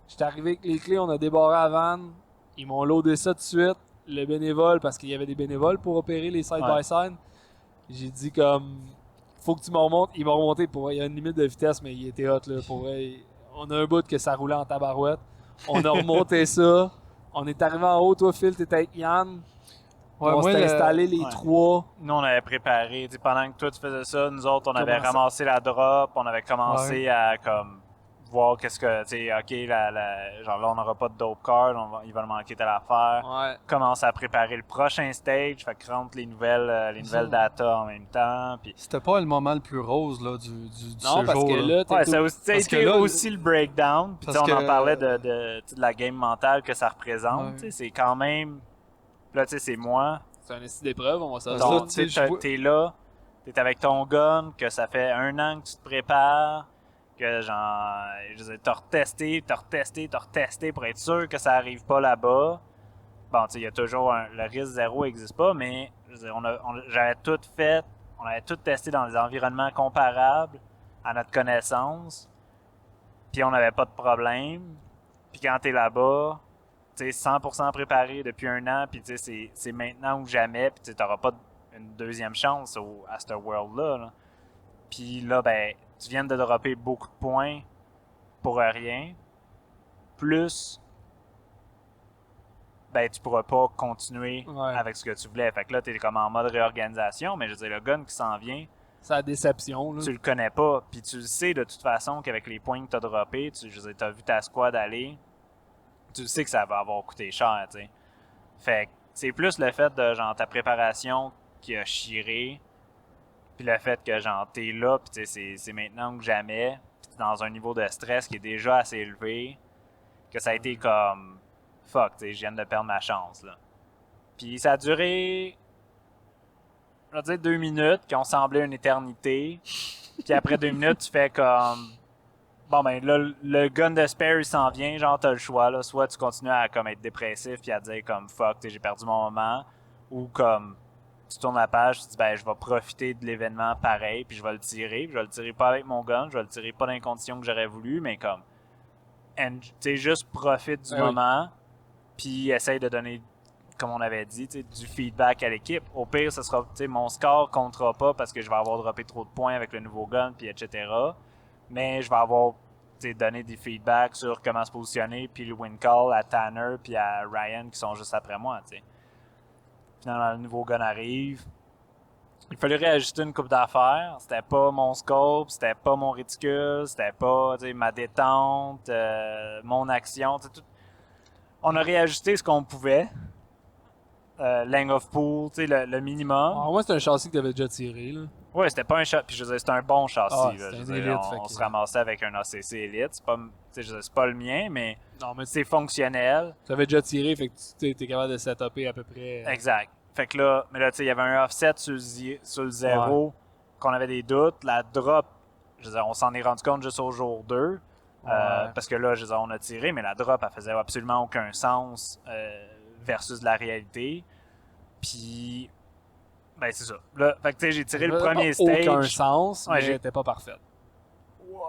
Speaker 1: J'étais arrivé avec les clés, on a débarré à Vannes. Ils m'ont loadé ça tout de suite. Le bénévole, parce qu'il y avait des bénévoles pour opérer les side-by-side. J'ai dit comme, faut que tu me remontes. Il m'a remonté pour, il y a une limite de vitesse, mais il était hot là. Pour vrai, on a un bout que ça roulait en tabarouette. On a remonté ça. On est arrivé en haut, toi Phil, t'étais avec Yann.
Speaker 3: Ouais,
Speaker 1: On
Speaker 3: moi,
Speaker 1: s'était
Speaker 3: le-
Speaker 1: installé les
Speaker 2: Ouais.
Speaker 1: trois.
Speaker 2: Nous, on avait préparé, tu sais, pendant que toi, tu faisais ça, nous autres, on avait
Speaker 1: Commencé.
Speaker 2: ramassé la drop, on avait commencé à, comme, voir qu'est-ce que, tu sais, OK, genre là, on n'aura pas de dope card, il va nous manquer telle affaire.
Speaker 1: Ouais.
Speaker 2: Commence à préparer le prochain stage, fait que rentre les nouvelles data en même temps, puis...
Speaker 3: C'était pas le moment le plus rose là, du
Speaker 1: Non, parce
Speaker 3: séjour.
Speaker 1: que là, t'es
Speaker 2: Ouais,
Speaker 1: tout-
Speaker 2: ça a aussi, ça a
Speaker 3: parce que
Speaker 2: été
Speaker 3: là,
Speaker 2: aussi le breakdown. Puis tu sais,
Speaker 3: parce
Speaker 2: on en
Speaker 3: que-
Speaker 2: parlait de tu sais, de la game mentale que ça représente.
Speaker 3: Ouais.
Speaker 2: Tu sais, c'est quand même. Là, tu sais, c'est moi.
Speaker 1: c'est un essai d'épreuve, on va se
Speaker 3: Parce
Speaker 1: dire.
Speaker 3: que là,
Speaker 2: Donc,
Speaker 3: tu sais,
Speaker 2: tu sais,
Speaker 3: je vois-
Speaker 2: t'es là, t'es avec ton gun, que ça fait 1 an que tu te prépares, que genre, je veux dire, t'as retesté pour être sûr que ça arrive pas là-bas. Bon, tu sais, il y a toujours le risque zéro n'existe pas, mais je veux dire, j'avais tout fait, on avait tout testé dans des environnements comparables à notre connaissance, puis on n'avait pas de problème. Puis quand t'es là-bas, tu sais, 100% préparé depuis 1 an, puis tu sais, c'est maintenant ou jamais, puis tu n'auras pas une deuxième chance à ce world-là. Là. Puis là, ben, tu viens de dropper beaucoup de points pour rien. Plus, ben, tu pourras pas continuer
Speaker 1: Ouais.
Speaker 2: avec ce que tu voulais. Fait que là, tu es comme en mode réorganisation, mais je veux dire, le gun qui s'en vient,
Speaker 1: C'est la déception. Là.
Speaker 2: tu le connais pas. Puis tu le sais de toute façon qu'avec les points que tu as droppés, je veux dire, tu as vu ta squad aller, tu sais que ça va avoir coûté cher, tu sais. Fait que c'est plus le fait de, genre, ta préparation qui a chiré, puis le fait que, genre, t'es là, puis tu sais, c'est maintenant ou jamais, puis t'es dans un niveau de stress qui est déjà assez élevé, que ça a été comme, fuck, tu sais, je viens de perdre ma chance, là. Puis ça a duré, je vais dire 2 minutes, qui ont semblé une éternité, puis après 2 minutes, tu fais comme... Bon, ben là, le gun de spare, il s'en vient, genre, t'as le choix, là. Soit tu continues à comme être dépressif puis à dire comme fuck, j'ai perdu mon moment, ou comme tu tournes la page, tu dis ben je vais profiter de l'événement pareil, puis je vais le tirer, puis je vais le tirer pas avec mon gun, je vais le tirer pas dans les conditions que j'aurais voulu, mais comme, tu sais, juste profite du
Speaker 1: Oui.
Speaker 2: moment, puis essaye de donner, comme on avait dit, tu sais, du feedback à l'équipe. Au pire, ce sera, tu sais, mon score comptera pas parce que je vais avoir droppé trop de points avec le nouveau gun, puis etc. Mais je vais avoir donné des feedbacks sur comment se positionner, puis le win call à Tanner puis à Ryan qui sont juste après moi. T'sais. Finalement, le nouveau gun arrive. Il fallait réajuster une coupe d'affaires. C'était pas mon scope, c'était pas mon réticule, c'était pas ma détente, mon action. Tout. On a réajusté ce qu'on pouvait. Length of pool, le minimum.
Speaker 1: Ah, moi, c'est un châssis que t'avais déjà tiré. Là.
Speaker 2: Ouais, c'était pas un châssis. Puis je veux dire, c'était un bon châssis.
Speaker 1: Ah,
Speaker 2: là.
Speaker 1: c'était
Speaker 2: Je
Speaker 1: un
Speaker 2: veux dire,
Speaker 1: élite,
Speaker 2: on
Speaker 1: fait que-
Speaker 2: se ramassait avec un ACC Elite. C'est pas, je veux dire, c'est pas le mien, mais
Speaker 1: Non, mais
Speaker 2: c'est fonctionnel.
Speaker 1: tu avais déjà tiré, fait que tu étais capable de setuper à peu près.
Speaker 2: Exact. Fait que là, mais là, tu sais, il y avait un offset sur le 0 qu'on avait des doutes. La drop, je veux dire, on s'en est rendu compte juste au jour 2. Parce que là, on a tiré, mais la drop, elle faisait absolument aucun sens versus la réalité. Puis, ben c'est ça. Là, fait que tu sais, j'ai tiré le premier stage.
Speaker 1: Aucun sens,
Speaker 2: Ouais,
Speaker 1: mais
Speaker 2: j'ai-
Speaker 1: elle était pas parfaite.
Speaker 2: Ouais,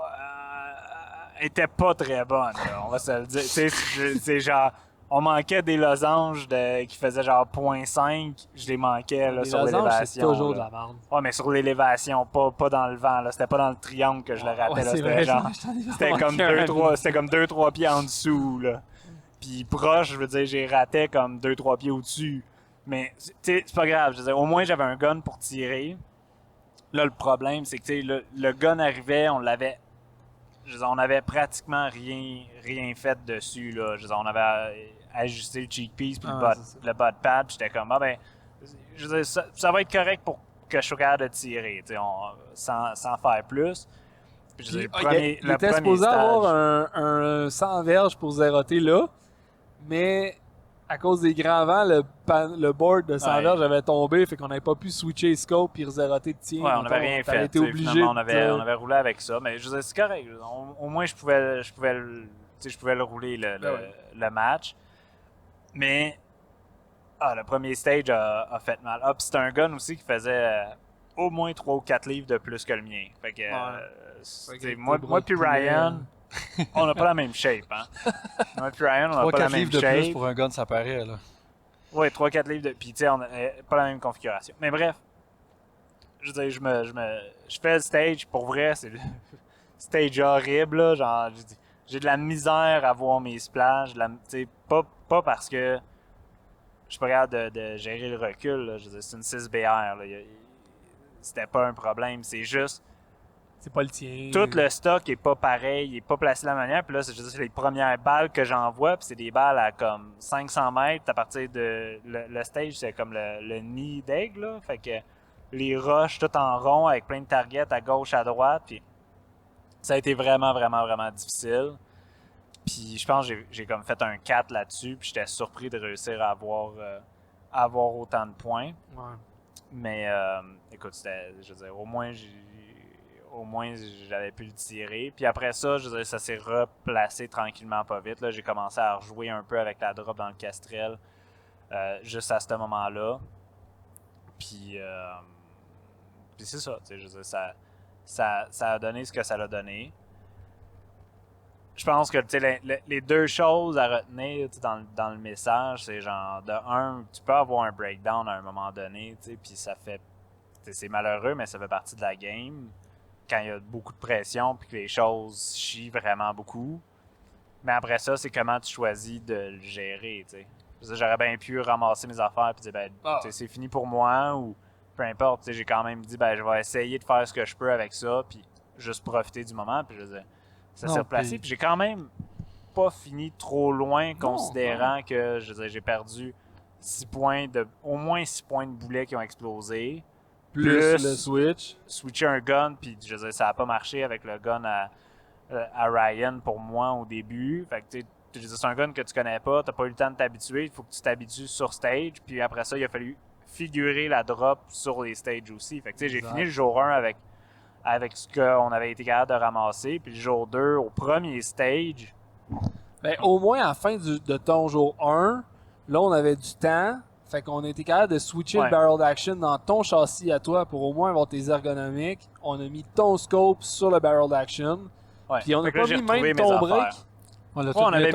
Speaker 2: elle était pas très bonne, là, on va se le dire. Tu sais, c'est genre, on manquait des losanges qui faisaient genre 0.5, je les manquais là,
Speaker 1: Les
Speaker 2: sur
Speaker 1: losanges, c'est
Speaker 2: l'élévation.
Speaker 1: toujours de
Speaker 2: là.
Speaker 1: la merde.
Speaker 2: Ouais, mais sur l'élévation, pas dans le vent, là. C'était pas dans le triangle que je le ratais,
Speaker 1: Ouais,
Speaker 2: là.
Speaker 1: c'est
Speaker 2: C'était
Speaker 1: vrai,
Speaker 2: genre, c'était comme
Speaker 1: manqué un
Speaker 2: 2-3 pieds en dessous, là. Puis proche, je veux dire, j'ai raté comme 2-3 pieds au-dessus. Mais, tu sais, c'est pas grave. Je veux dire, au moins, j'avais un gun pour tirer. Là, le problème, c'est que, tu sais, le gun arrivait, on l'avait. Je veux dire, on avait pratiquement rien fait dessus, là. Je veux dire, on avait ajusté le cheek piece puis le butt pad, puis j'étais comme, ah ben, je veux dire, ça va être correct pour que je sois capable de tirer, tu sais, sans faire plus. Puis, je veux dire,
Speaker 1: Il était supposé avoir un 100 verges pour zéroter là, mais à cause des grands vents, le board de 100 verges avait tombé, fait qu'on n'avait pas pu switcher scope et zéroter de tien.
Speaker 2: Ouais, on n'avait rien fait.
Speaker 1: Été obligé
Speaker 2: on avait roulé avec ça, mais je veux dire, c'est correct. Au moins, je pouvais le rouler le match. Mais le premier stage a fait mal. Ah, puis c'était un gun aussi qui faisait au moins 3 ou 4 livres de plus que le mien. Fait que, moi puis Ryan, on n'a pas la même shape. Hein? Moi puis Ryan, on n'a pas la
Speaker 3: 3-4
Speaker 2: même
Speaker 3: livres de
Speaker 2: shape.
Speaker 3: plus pour un gun, ça paraît, là.
Speaker 2: Ouais, 3-4 livres de. Puis, tu sais, on n'a pas la même configuration. Mais bref, je veux dire, je fais le stage. Pour vrai, c'est le stage horrible, là. Genre, j'ai de la misère à voir mes splashs. Tu sais, pas parce que je suis pas capable de gérer le recul, là. Je veux dire, c'est une 6BR, là. C'était pas un problème. C'est juste.
Speaker 1: C'est pas le tien.
Speaker 2: Tout le stock est pas pareil, il est pas placé de la manière. Puis là, c'est les premières balles que j'envoie, puis c'est des balles à comme 500 mètres à partir de... Le stage, c'est comme le nid d'aigle, là. Fait que les roches tout en rond avec plein de targets à gauche, à droite. Puis ça a été vraiment, vraiment, vraiment difficile. Puis je pense que j'ai comme fait un 4 là-dessus, puis j'étais surpris de réussir à avoir autant de points.
Speaker 1: Ouais.
Speaker 2: Mais écoute, je veux dire, au moins j'avais pu le tirer. Puis après ça, je veux dire, ça s'est replacé tranquillement pas vite. Là, j'ai commencé à rejouer un peu avec la drop dans le Castrel juste à ce moment-là. Puis c'est ça, tu sais, je veux dire, ça a donné ce que ça l'a donné. Je pense que les deux choses à retenir dans le message, c'est genre, de un, tu peux avoir un breakdown à un moment donné, puis ça fait. C'est malheureux, mais ça fait partie de la game. Quand il y a beaucoup de pression puis que les choses chient vraiment beaucoup. Mais après ça, c'est comment tu choisis de le gérer, tu sais. J'aurais bien pu ramasser mes affaires et dire, c'est fini pour moi ou peu importe. J'ai quand même dit, je vais essayer de faire ce que je peux avec ça puis juste profiter du moment. Puis je veux dire, ça s'est replacé. Puis j'ai quand même pas fini trop loin considérant que je veux dire, j'ai perdu 6 points au moins 6 points de boulet qui ont explosé.
Speaker 1: Plus le switch.
Speaker 2: Switcher un gun, puis je veux dire, ça n'a pas marché avec le gun à Ryan pour moi au début. Fait que tu sais, c'est un gun que tu connais pas, t'as pas eu le temps de t'habituer, il faut que tu t'habitues sur stage, puis après ça, il a fallu figurer la drop sur les stages aussi. Fait que tu sais, j'ai fini le jour 1 avec ce qu'on avait été capable de ramasser, puis le jour 2, au premier stage.
Speaker 1: Ben, au moins, à la fin de ton jour 1, là, on avait du temps. Fait qu'on était capable de switcher le barrel d'action dans ton châssis à toi pour au moins avoir tes ergonomiques. On a mis ton scope sur le barrel d'action.
Speaker 2: Ouais.
Speaker 1: Puis on n'a pas mis même
Speaker 2: mes
Speaker 1: ton
Speaker 2: affaires.
Speaker 1: break.
Speaker 2: On avait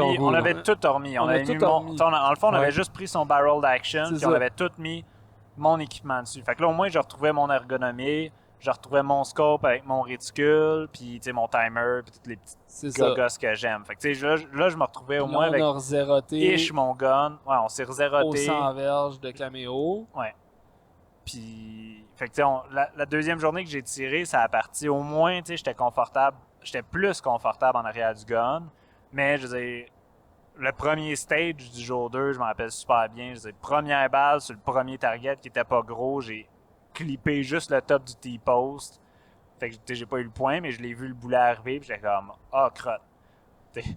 Speaker 2: tout remis. Dans le fond, on avait juste pris son barrel d'action, puis on avait tout mis mon équipement dessus. Fait que là, au moins, je retrouvais mon ergonomie, je retrouvais mon scope avec mon réticule, puis mon timer, puis toutes les petites gogos que j'aime. Fait que là, je me retrouvais au moins avec ish mon gun. Ouais, on s'est rezéroté.
Speaker 1: Au 100 verges de caméo.
Speaker 2: Ouais. Puis, fait que la deuxième journée que j'ai tiré, ça a parti au moins, j'étais confortable. J'étais plus confortable en arrière du gun. Mais, je veux dire, le premier stage du jour 2, je m'en rappelle super bien. Je veux dire, première balle sur le premier target qui était pas gros, j'ai clippé juste le top du T-post. Fait que j'ai pas eu le point, mais je l'ai vu le boulet arriver, puis j'étais comme, crotte.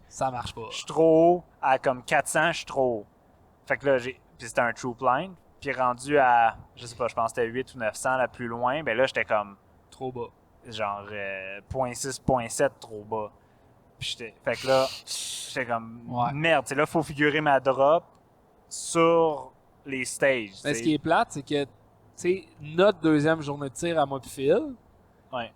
Speaker 1: Ça marche pas.
Speaker 2: Je suis trop haut, à comme 400, je suis trop haut. Fait que là, puis c'était un troop line, puis rendu à, je sais pas, je pense que c'était 8 ou 900 la plus loin, ben là, j'étais comme,
Speaker 1: trop bas.
Speaker 2: Genre, 0.6, 0.7 trop bas. Puis fait que là, j'étais comme,
Speaker 3: Ouais.
Speaker 2: merde, tu sais, là, faut figurer ma drop sur les stages.
Speaker 1: Mais
Speaker 2: tu
Speaker 1: ce
Speaker 2: sais.
Speaker 1: qui est plate, c'est que, tu sais, notre deuxième journée de tir à moi pis Phil,
Speaker 2: Ouais.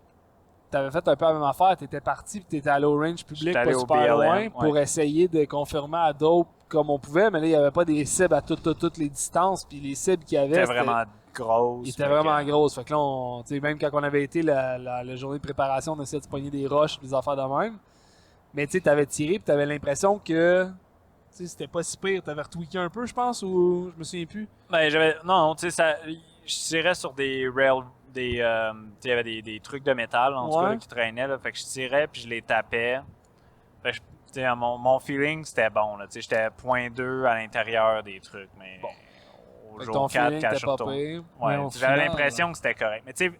Speaker 1: t'avais fait un peu la même affaire. T'étais parti pis t'étais allé au range public
Speaker 2: J'étais allé
Speaker 1: pas
Speaker 2: au
Speaker 1: super
Speaker 2: BLM,
Speaker 1: loin
Speaker 2: ouais.
Speaker 1: pour essayer de confirmer à dope comme on pouvait, mais là, il y avait pas des cibles à toutes les distances, puis les cibles qu'il y avait,
Speaker 2: C'était vraiment grosse.
Speaker 1: il était
Speaker 2: fait
Speaker 1: vraiment
Speaker 2: que-
Speaker 1: grosse. Fait que là, tu sais, même quand on avait été la journée de préparation, on essayait de se pogner des roches, des affaires de même. Mais tu sais, t'avais tiré pis t'avais l'impression que, tu sais, c'était pas si pire. T'avais retweaké un peu, je pense, ou je me souviens plus.
Speaker 2: Ben, non, tu sais, je tirais sur des rails, tu sais, il y avait des trucs de métal, en tout cas,
Speaker 1: Ouais.
Speaker 2: là, qui traînaient, là. Fait que je tirais, puis je les tapais. Fait que, tu sais, mon feeling, c'était bon, là. Tu sais, j'étais 0.2 à l'intérieur des trucs, mais
Speaker 1: Bon.
Speaker 2: au
Speaker 1: Fait que
Speaker 2: jour
Speaker 1: ton
Speaker 2: 4,
Speaker 1: feeling
Speaker 2: quand je
Speaker 1: était
Speaker 2: suis
Speaker 1: pas
Speaker 2: retourné.
Speaker 1: pire.
Speaker 2: Ouais,
Speaker 3: Mais au
Speaker 2: j'avais
Speaker 3: final,
Speaker 2: l'impression que c'était correct. Mais tu sais,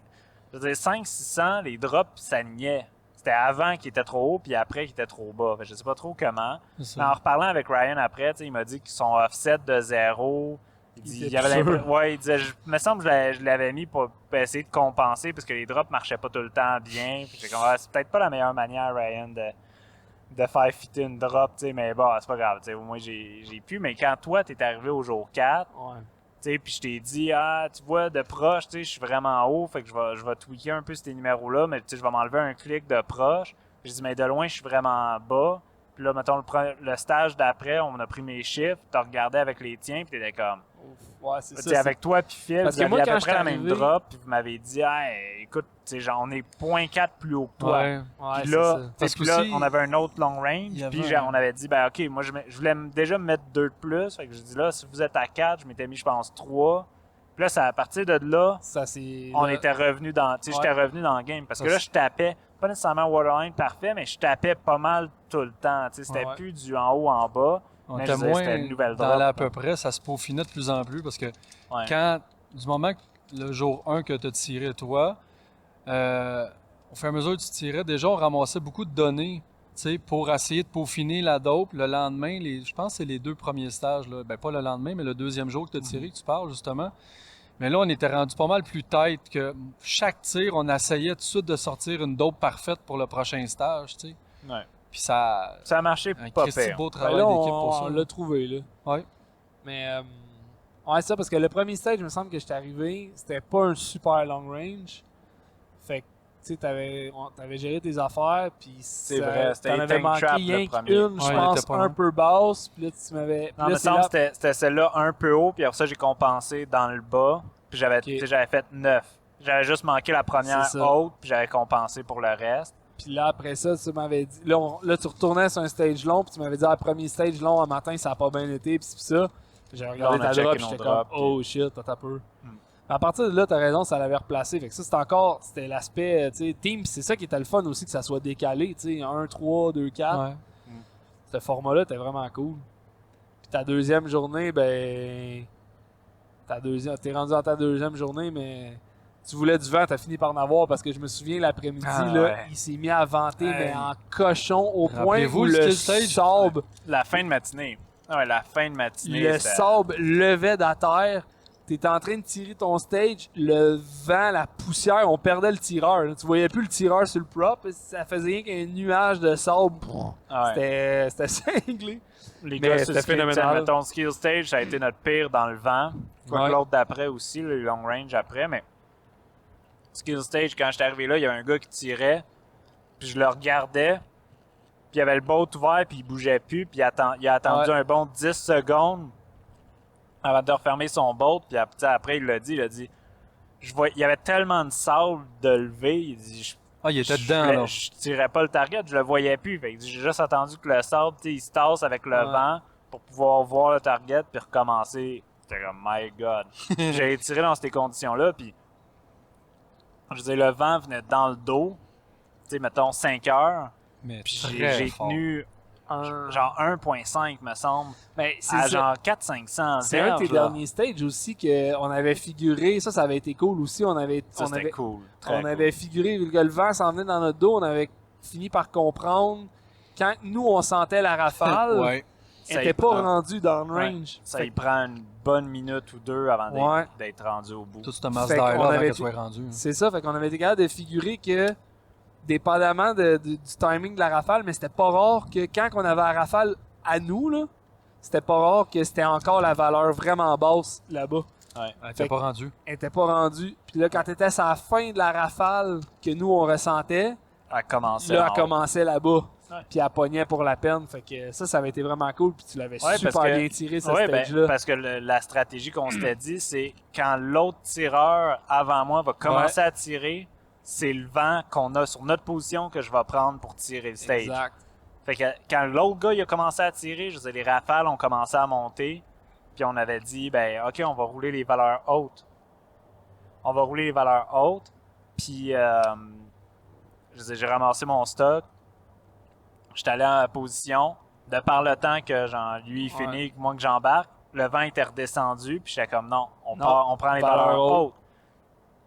Speaker 2: je veux dire, 500-600, les drops s'alignaient. C'était avant qu'il était trop haut, puis après qu'il était trop bas. Fait que je sais pas trop comment.
Speaker 3: C'est
Speaker 2: Mais en
Speaker 3: ça.
Speaker 2: reparlant avec Ryan après, tu sais, il m'a dit qu'ils sont offset de 0.
Speaker 1: Il était
Speaker 2: Il avait
Speaker 1: plus sûr.
Speaker 2: l'impression. Ouais, il disait, me semble que je l'avais mis pour essayer de compenser parce que les drops marchaient pas tout le temps bien. Puis j'étais comme, ah, c'est peut-être pas la meilleure manière, Ryan, de faire fitter une drop, tu sais, mais bon, c'est pas grave, tu sais, au moins j'ai pu. Mais quand toi, t'es arrivé au jour 4,
Speaker 1: Ouais.
Speaker 2: tu sais, puis je t'ai dit, ah, tu vois, de proche, tu sais, je suis vraiment haut, fait que je vais tweaker un peu ces numéros-là, mais tu sais, je vais m'enlever un clic de proche. Puis je dis, mais de loin, je suis vraiment bas. Puis là, mettons, le stage d'après, on a pris mes chiffres, t'as regardé avec les tiens, puis t'étais comme,
Speaker 1: Ouf. Ouais, c'est
Speaker 2: tu
Speaker 1: ça.
Speaker 2: sais, avec toi puis Phil,
Speaker 1: Parce
Speaker 2: vous
Speaker 1: que moi,
Speaker 2: aviez à
Speaker 1: quand
Speaker 2: peu près la
Speaker 1: j'étais
Speaker 2: même
Speaker 1: arrivé-
Speaker 2: drop, puis vous m'avez dit, hey, écoute, tu sais, genre, on est 0.4 plus haut que toi.
Speaker 3: Ouais.
Speaker 1: Ouais,
Speaker 2: Puis
Speaker 1: c'est
Speaker 2: là,
Speaker 1: ça.
Speaker 2: tu sais,
Speaker 3: Parce
Speaker 2: puis
Speaker 3: que
Speaker 2: là,
Speaker 3: aussi,
Speaker 2: on avait un autre long
Speaker 3: il
Speaker 2: range,
Speaker 3: y avait
Speaker 2: puis
Speaker 3: un-
Speaker 2: on avait dit, ben ok, moi je voulais déjà me mettre 2 de plus, fait que je dis là, si vous êtes à 4, je m'étais mis, je pense, 3. Puis là, c'est à partir de là,
Speaker 1: Ça, c'est.
Speaker 2: on
Speaker 1: là-
Speaker 2: était revenu dans, tu sais,
Speaker 1: Ouais.
Speaker 2: j'étais revenu dans le game, parce que
Speaker 3: Ça,
Speaker 2: là, je tapais, pas nécessairement waterline parfait, mais je tapais pas mal tout le temps, tu sais, c'était
Speaker 1: Ouais.
Speaker 2: plus du en haut, en bas.
Speaker 3: On
Speaker 2: Mais
Speaker 3: était
Speaker 2: je veux dire,
Speaker 3: moins
Speaker 2: c'était une nouvelle
Speaker 3: dans
Speaker 2: drop,
Speaker 3: l'à
Speaker 2: là.
Speaker 3: peu près, ça se peaufinait de plus en plus parce que
Speaker 2: Ouais.
Speaker 3: quand, du moment que le jour 1 que tu as tiré toi, au fur et à mesure que tu tirais, déjà on ramassait beaucoup de données, tu sais, pour essayer de peaufiner la dope. Le lendemain, je pense que c'est les 2 premiers stages, là. Ben, pas le lendemain, mais le deuxième jour que tu as tiré, que tu parles justement. Mais là, on était rendu pas mal plus tête que chaque tir, on essayait tout de suite de sortir une dope parfaite pour le prochain stage, tu sais.
Speaker 2: Ouais.
Speaker 3: Puis ça,
Speaker 2: Ça a marché
Speaker 3: un
Speaker 2: pas
Speaker 3: Christy
Speaker 2: pire.
Speaker 3: beau
Speaker 1: Ben
Speaker 3: travail
Speaker 1: là,
Speaker 3: d'équipe pour ça.
Speaker 1: on
Speaker 3: là.
Speaker 1: l'a trouvé, là.
Speaker 3: Ouais.
Speaker 1: Mais, ouais, c'est ça, parce que le premier stage, il me semble que j'étais arrivé, c'était pas un super long range. Fait que, tu sais, t'avais géré tes affaires, puis
Speaker 2: C'est vrai, c'était
Speaker 1: t'en avais
Speaker 2: Tank
Speaker 1: manqué
Speaker 2: Trap,
Speaker 1: rien
Speaker 2: le premier.
Speaker 1: qu'une, je
Speaker 3: Ouais, il
Speaker 1: pense,
Speaker 3: était pas
Speaker 1: un
Speaker 3: loin.
Speaker 1: peu basse, puis là, tu m'avais...
Speaker 2: Non,
Speaker 1: puis là,
Speaker 2: mais
Speaker 1: c'est
Speaker 2: semble
Speaker 1: là-
Speaker 2: c'était celle-là un peu haut, puis après ça, j'ai compensé dans le bas, puis j'avais
Speaker 1: Ok.
Speaker 2: tu sais, j'avais fait 9. J'avais juste manqué la première
Speaker 1: C'est ça.
Speaker 2: haute, puis j'avais compensé pour le reste.
Speaker 1: Puis là, après ça, tu m'avais dit... Là, tu retournais sur un stage long, puis tu m'avais dit, ah, premier stage long, un matin, ça a pas bien été, puis c'est ça. J'ai regardé
Speaker 2: Là, on a
Speaker 1: ta
Speaker 2: checké
Speaker 1: drop,
Speaker 2: nos
Speaker 1: j'étais
Speaker 2: drops,
Speaker 1: comme, oh shit, t'as peu.
Speaker 2: Hmm.
Speaker 1: Mais à partir de là, t'as raison, ça l'avait replacé. Fait que ça, c'était l'aspect, tu sais, team, c'est ça qui était le fun aussi, que ça soit décalé, tu sais, 1, 3, 2, 4.
Speaker 3: Ouais.
Speaker 1: Ce format-là était vraiment cool. Puis ta deuxième journée, ben. T'es rendu dans ta deuxième journée, mais tu voulais du vent, t'as fini par en avoir parce que je me souviens l'après-midi,
Speaker 2: Ah,
Speaker 1: là,
Speaker 2: ouais.
Speaker 1: il s'est mis à vanter,
Speaker 2: Hey.
Speaker 1: mais en cochon, au point
Speaker 3: Rappelez-vous
Speaker 1: où
Speaker 3: le
Speaker 1: le
Speaker 3: skill stage?
Speaker 1: sable,
Speaker 2: La fin de matinée. Ah ouais, la fin de matinée.
Speaker 1: le
Speaker 2: c'était-
Speaker 1: sable levait de la terre. T'étais en train de tirer ton stage, le vent, la poussière, on perdait le tireur. là. Tu voyais plus le tireur sur le prop, ça faisait rien qu'un nuage de sable.
Speaker 2: Ah ouais.
Speaker 1: C'était cinglé.
Speaker 2: Les
Speaker 1: Mais
Speaker 2: gars,
Speaker 1: c'était
Speaker 2: c'était phénoménal.
Speaker 1: phénoménal.
Speaker 2: Mettons, skill stage, ça a été notre pire dans le vent. Quoi
Speaker 3: Ouais.
Speaker 2: que l'autre d'après aussi, le long range après, mais skill stage, quand j'étais arrivé là, il y avait un gars qui tirait, puis je le regardais, puis il y avait le boat ouvert, puis il bougeait plus, puis il a attendu
Speaker 1: Ouais.
Speaker 2: un bon 10 secondes avant de refermer son boat, puis après il a dit, il y avait tellement de sable de lever, il dit,
Speaker 3: Ah, il était dedans, là.
Speaker 2: je tirais pas le target, je le voyais plus. Fait que j'ai juste attendu que le sable, tu sais, il se tasse avec le
Speaker 1: Ouais.
Speaker 2: vent pour pouvoir voir le target puis recommencer. J'étais comme, my God. J'ai tiré dans ces conditions-là, puis je veux dire, le vent venait dans le dos, tu sais, mettons 5 heures,
Speaker 3: Mais
Speaker 2: puis
Speaker 3: très
Speaker 2: j'ai
Speaker 3: fort.
Speaker 2: tenu genre 1.5, me semble,
Speaker 1: Mais c'est
Speaker 2: à
Speaker 1: ça.
Speaker 2: genre 400-500
Speaker 1: C'est un de tes
Speaker 2: verges, là.
Speaker 1: derniers stages aussi qu'on avait figuré. Ça avait été cool aussi.
Speaker 2: Ça, c'était cool. Très
Speaker 1: on
Speaker 2: cool.
Speaker 1: avait figuré, vu que le vent s'en venait dans notre dos, on avait fini par comprendre. Quand nous, on sentait la rafale,
Speaker 3: Ouais.
Speaker 1: elle
Speaker 2: Ça
Speaker 1: n'était
Speaker 2: y
Speaker 1: pas
Speaker 2: prend-
Speaker 1: rendue dans le
Speaker 2: Ouais.
Speaker 1: range.
Speaker 2: Ça
Speaker 1: Fait
Speaker 2: y prend une bonne minute ou deux avant
Speaker 1: Ouais.
Speaker 2: d'être rendu au bout.
Speaker 3: Tout ce masse
Speaker 1: Fait
Speaker 3: d'air
Speaker 1: qu'on
Speaker 3: là avant
Speaker 1: avait
Speaker 3: qu'elle
Speaker 1: été-
Speaker 3: soit rendue.
Speaker 1: C'est ça, fait qu'on avait été capable de figurer que dépendamment du timing de la rafale, mais c'était pas rare que quand on avait la rafale à nous, là, c'était pas rare que c'était encore la valeur vraiment basse là-bas.
Speaker 2: Ouais.
Speaker 3: Elle
Speaker 1: Fait
Speaker 3: était pas rendue.
Speaker 1: Elle était pas rendue. Puis là, quand t'étais à la fin de la rafale que nous, on ressentait,
Speaker 2: Elle commençait.
Speaker 1: là,
Speaker 2: en
Speaker 1: elle
Speaker 2: haut.
Speaker 1: commençait là-bas.
Speaker 2: Ouais.
Speaker 1: Puis elle pognait pour la peine. Fait que ça avait été vraiment cool. Puis tu l'avais
Speaker 2: Ouais,
Speaker 1: super
Speaker 2: parce que-
Speaker 1: bien tiré, ce
Speaker 2: Ouais,
Speaker 1: stage-là.
Speaker 2: parce que la stratégie qu'on s'était dit, c'est quand l'autre tireur avant moi va commencer à tirer, c'est le vent qu'on a sur notre position que je vais prendre pour tirer le stage.
Speaker 1: Exact.
Speaker 2: Fait que quand l'autre gars il a commencé à tirer, je veux dire, les rafales ont commencé à monter, puis on avait dit, ben ok, on va rouler les valeurs hautes. On va rouler les valeurs hautes, puis je veux dire, j'ai ramassé mon stock, j'étais allé en position, de par le temps que lui il finit, que moi que j'embarque, le vent était redescendu, puis j'étais comme non, on prend les
Speaker 1: valeurs
Speaker 2: valeurs
Speaker 1: hautes.
Speaker 2: hautes.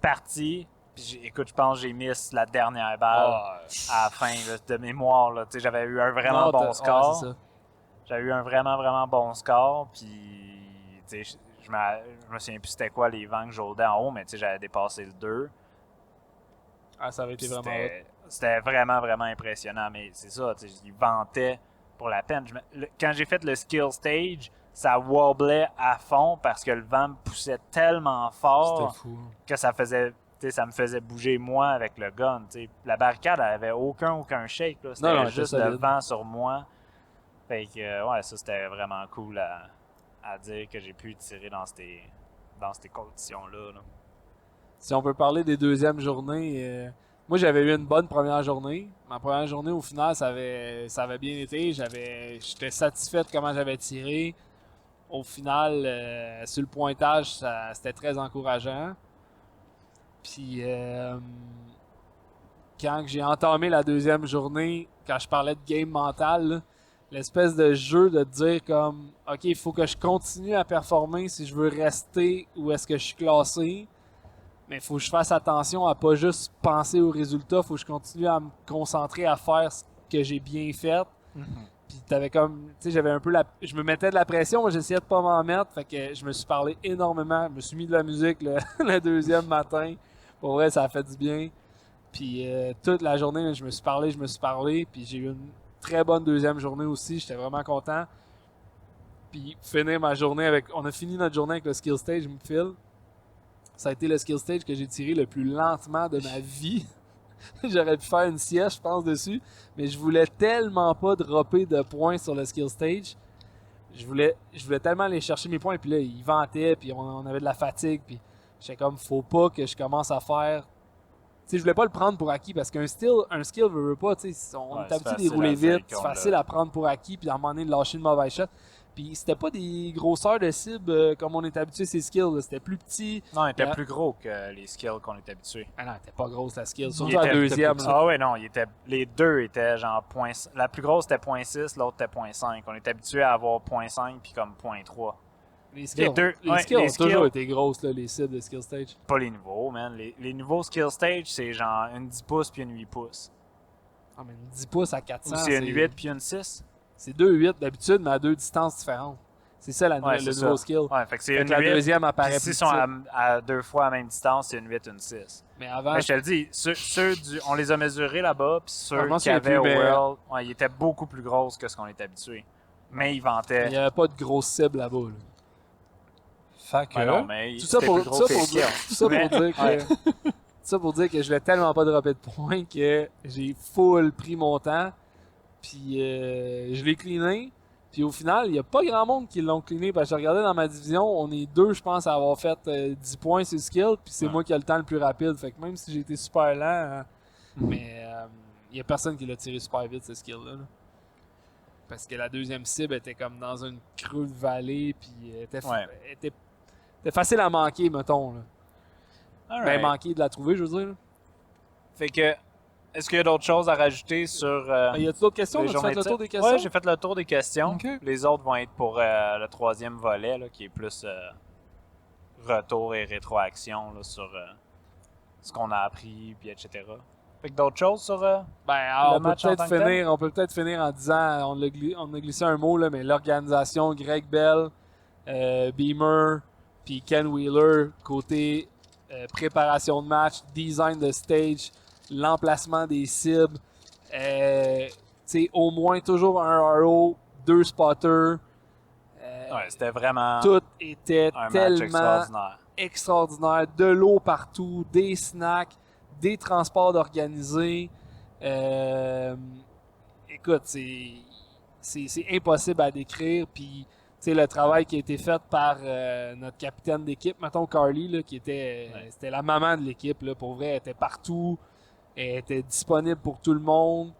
Speaker 2: Parti, puis écoute, je pense que j'ai miss la dernière balle à la fin là, de mémoire. Là. Tu sais, j'avais eu un vraiment bon score.
Speaker 1: c'est ça.
Speaker 2: J'avais eu un vraiment, vraiment bon score. Puis, tu sais, je me souviens plus c'était quoi les vents que j'audais en haut, mais tu sais, j'avais dépassé le 2.
Speaker 1: Ah, ça avait été vraiment hot.
Speaker 2: C'était vraiment, vraiment impressionnant. Mais c'est ça, tu sais, il ventait pour la peine. Quand j'ai fait le skill stage, ça wobblait à fond parce que le vent me poussait tellement fort
Speaker 3: C'était fou.
Speaker 2: que ça me faisait bouger moi avec le gun. T'sais. La barricade, elle avait aucun shake. Là.
Speaker 1: Non,
Speaker 2: C'était
Speaker 1: non,
Speaker 2: juste
Speaker 1: c'était
Speaker 2: le
Speaker 1: solide.
Speaker 2: vent sur moi. Fait que, ouais, ça, c'était vraiment cool à dire que j'ai pu tirer dans ces conditions-là. Là.
Speaker 1: Si on peut parler des deuxièmes journées, moi j'avais eu une bonne première journée. Ma première journée, au final, ça avait bien été. J'étais satisfait de comment j'avais tiré. Au final, sur le pointage, c'était très encourageant. Puis, quand j'ai entamé la deuxième journée, quand je parlais de game mental, là, l'espèce de jeu de dire comme, OK, il faut que je continue à performer si je veux rester où est-ce que je suis classé. Mais il faut que je fasse attention à pas juste penser aux résultats. Il faut que je continue à me concentrer à faire ce que j'ai bien fait. Puis t'avais comme, tu sais, j'avais un peu je me mettais de la pression, moi j'essayais de pas m'en mettre, fait que je me suis parlé énormément, je me suis mis de la musique le deuxième matin. Pour vrai, ça a fait du bien. Puis toute la journée, je me suis parlé, puis j'ai eu une très bonne deuxième journée aussi, j'étais vraiment content. Puis finir ma journée on a fini notre journée avec le skill stage, me file. Ça a été le skill stage que j'ai tiré le plus lentement de ma vie. J'aurais pu faire une sieste, je pense, dessus. Mais je voulais tellement pas dropper de points sur le skill stage. Je voulais tellement aller chercher mes points. Puis là, il ventait, puis on avait de la fatigue. Puis j'étais comme, faut pas que je commence à faire... Tu sais, je voulais pas le prendre pour acquis parce qu'un skill veut pas, tu sais, on est habitué de rouler vite. C'est facile à prendre pour acquis, puis à un moment donné, de lâcher une mauvaise shot. Puis c'était pas des grosseurs de cible comme on est habitué ces skills. Là. C'était plus petit.
Speaker 2: Non, il était plus gros que les skills qu'on est habitué.
Speaker 1: Ah non, elle était pas grosse la skill.
Speaker 2: Il
Speaker 1: Surtout la
Speaker 2: était-
Speaker 1: deuxième. là.
Speaker 2: Ah ouais, non, les deux étaient genre la plus grosse était 0.6, l'autre était 0.5. On est habitué à avoir 0.5 puis comme 0.3.
Speaker 1: Les skills,
Speaker 2: deux,
Speaker 1: les
Speaker 2: ouais,
Speaker 1: skills
Speaker 2: les
Speaker 1: ont
Speaker 2: skills.
Speaker 1: toujours été grosses, là, les cibles de skill stage.
Speaker 2: Pas les nouveaux, man. Les nouveaux skill stage, c'est genre une 10 pouces puis une 8 pouces.
Speaker 1: Ah, mais une 10 pouces à 400,
Speaker 2: Ou c'est une 8 puis une 6.
Speaker 1: c'est 2-8 d'habitude, mais à deux distances différentes. C'est ça
Speaker 2: Ouais,
Speaker 1: le
Speaker 2: c'est
Speaker 1: nouveau
Speaker 2: ça.
Speaker 1: skill.
Speaker 2: Ouais, fait que c'est
Speaker 1: Fait
Speaker 2: une
Speaker 1: que la
Speaker 2: 8.
Speaker 1: deuxième apparaît
Speaker 2: Puis
Speaker 1: plus
Speaker 2: s'ils sont
Speaker 1: petite.
Speaker 2: à deux fois à la même distance, c'est une 8, une 6.
Speaker 1: Mais avant,
Speaker 2: Mais je te le dis, on les a mesurés là-bas, puis
Speaker 1: Ah,
Speaker 2: ceux
Speaker 1: je m'en
Speaker 2: qu'il y
Speaker 1: souviens
Speaker 2: avait au
Speaker 1: plus, mais-
Speaker 2: World, ouais, ils étaient beaucoup plus grosses que ce qu'on est habitué. Mais ils
Speaker 1: il
Speaker 2: vantaient.
Speaker 1: n'y avait pas de grosse cible là-bas. Là.
Speaker 3: Fait que,
Speaker 2: Ben non, mais
Speaker 1: Tout ça
Speaker 2: c'était
Speaker 1: pour,
Speaker 2: plus
Speaker 1: tout
Speaker 2: gros
Speaker 1: ça
Speaker 2: que
Speaker 1: pour
Speaker 2: les
Speaker 1: dire,
Speaker 2: skills.
Speaker 1: tout ça pour
Speaker 2: Mais-
Speaker 1: dire que,
Speaker 2: ouais.
Speaker 1: tout ça pour dire que je voulais tellement pas dropper de points que j'ai full pris mon temps. Puis je l'ai cleané. Puis au final, il n'y a pas grand monde qui l'ont cleané. Parce que je regardais dans ma division, on est deux, je pense, à avoir fait 10 points sur skill. Puis c'est
Speaker 2: Ouais.
Speaker 1: moi qui ai le temps le plus rapide. Fait que même si j'ai été super lent, mais il n'y a personne qui l'a tiré super vite, ce skill-là. là. Parce que la deuxième cible était comme dans une creux de vallée. Puis
Speaker 2: Ouais.
Speaker 1: était facile à manquer, mettons. Là.
Speaker 2: Alright.
Speaker 1: Ben, manquer de la trouver, je veux dire. là.
Speaker 2: Fait que, est-ce qu'il y a d'autres choses à rajouter sur
Speaker 1: Ben, y a-tu d'autres questions?
Speaker 2: les
Speaker 1: As-tu fait
Speaker 2: journées
Speaker 1: le
Speaker 2: de
Speaker 1: tour des
Speaker 2: type?
Speaker 1: questions?
Speaker 2: Ouais, j'ai fait le tour des questions.
Speaker 3: Ok.
Speaker 2: Les autres vont être pour le troisième volet, là, qui est plus retour et rétroaction là, sur ce qu'on a appris, puis etc. Fait que d'autres choses sur...
Speaker 1: Ben, alors,
Speaker 2: Le
Speaker 1: on peut
Speaker 2: match en
Speaker 1: peut-être
Speaker 2: tant que tel?
Speaker 1: finir, en disant, on a glissé un mot, là, mais l'organisation, Greg Bell, Beamer, puis Ken Wheeler, côté préparation de match, design de stage, l'emplacement des cibles. Au moins toujours un RO, 2 spotters.
Speaker 2: Ouais, c'était vraiment
Speaker 1: Tout était
Speaker 2: un match
Speaker 1: tellement
Speaker 2: extraordinaire.
Speaker 1: extraordinaire. De l'eau partout, des snacks, des transports organisés. Écoute, c'est impossible à décrire. Puis, le travail qui a été fait par notre capitaine d'équipe, mettons Carly, là, qui était, c'était la maman de l'équipe. Là, pour vrai, elle était partout. Elle était disponible pour tout le monde.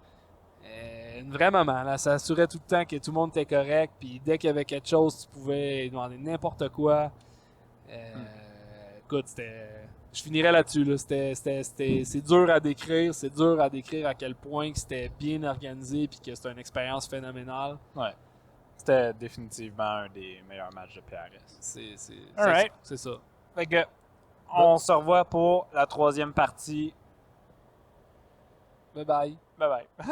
Speaker 1: Une vraie maman. Là, ça assurait tout le temps que tout le monde était correct. Puis dès qu'il y avait quelque chose, tu pouvais lui demander n'importe quoi. Écoute, je finirais là-dessus. Là. C'est dur à décrire. C'est dur à décrire à quel point que c'était bien organisé et que c'était une expérience phénoménale.
Speaker 2: Ouais. C'était définitivement un des meilleurs matchs de PRS.
Speaker 1: Alright. C'est ça.
Speaker 2: Fait que, on se revoit pour la troisième partie.
Speaker 1: Bye bye.
Speaker 2: Bye bye.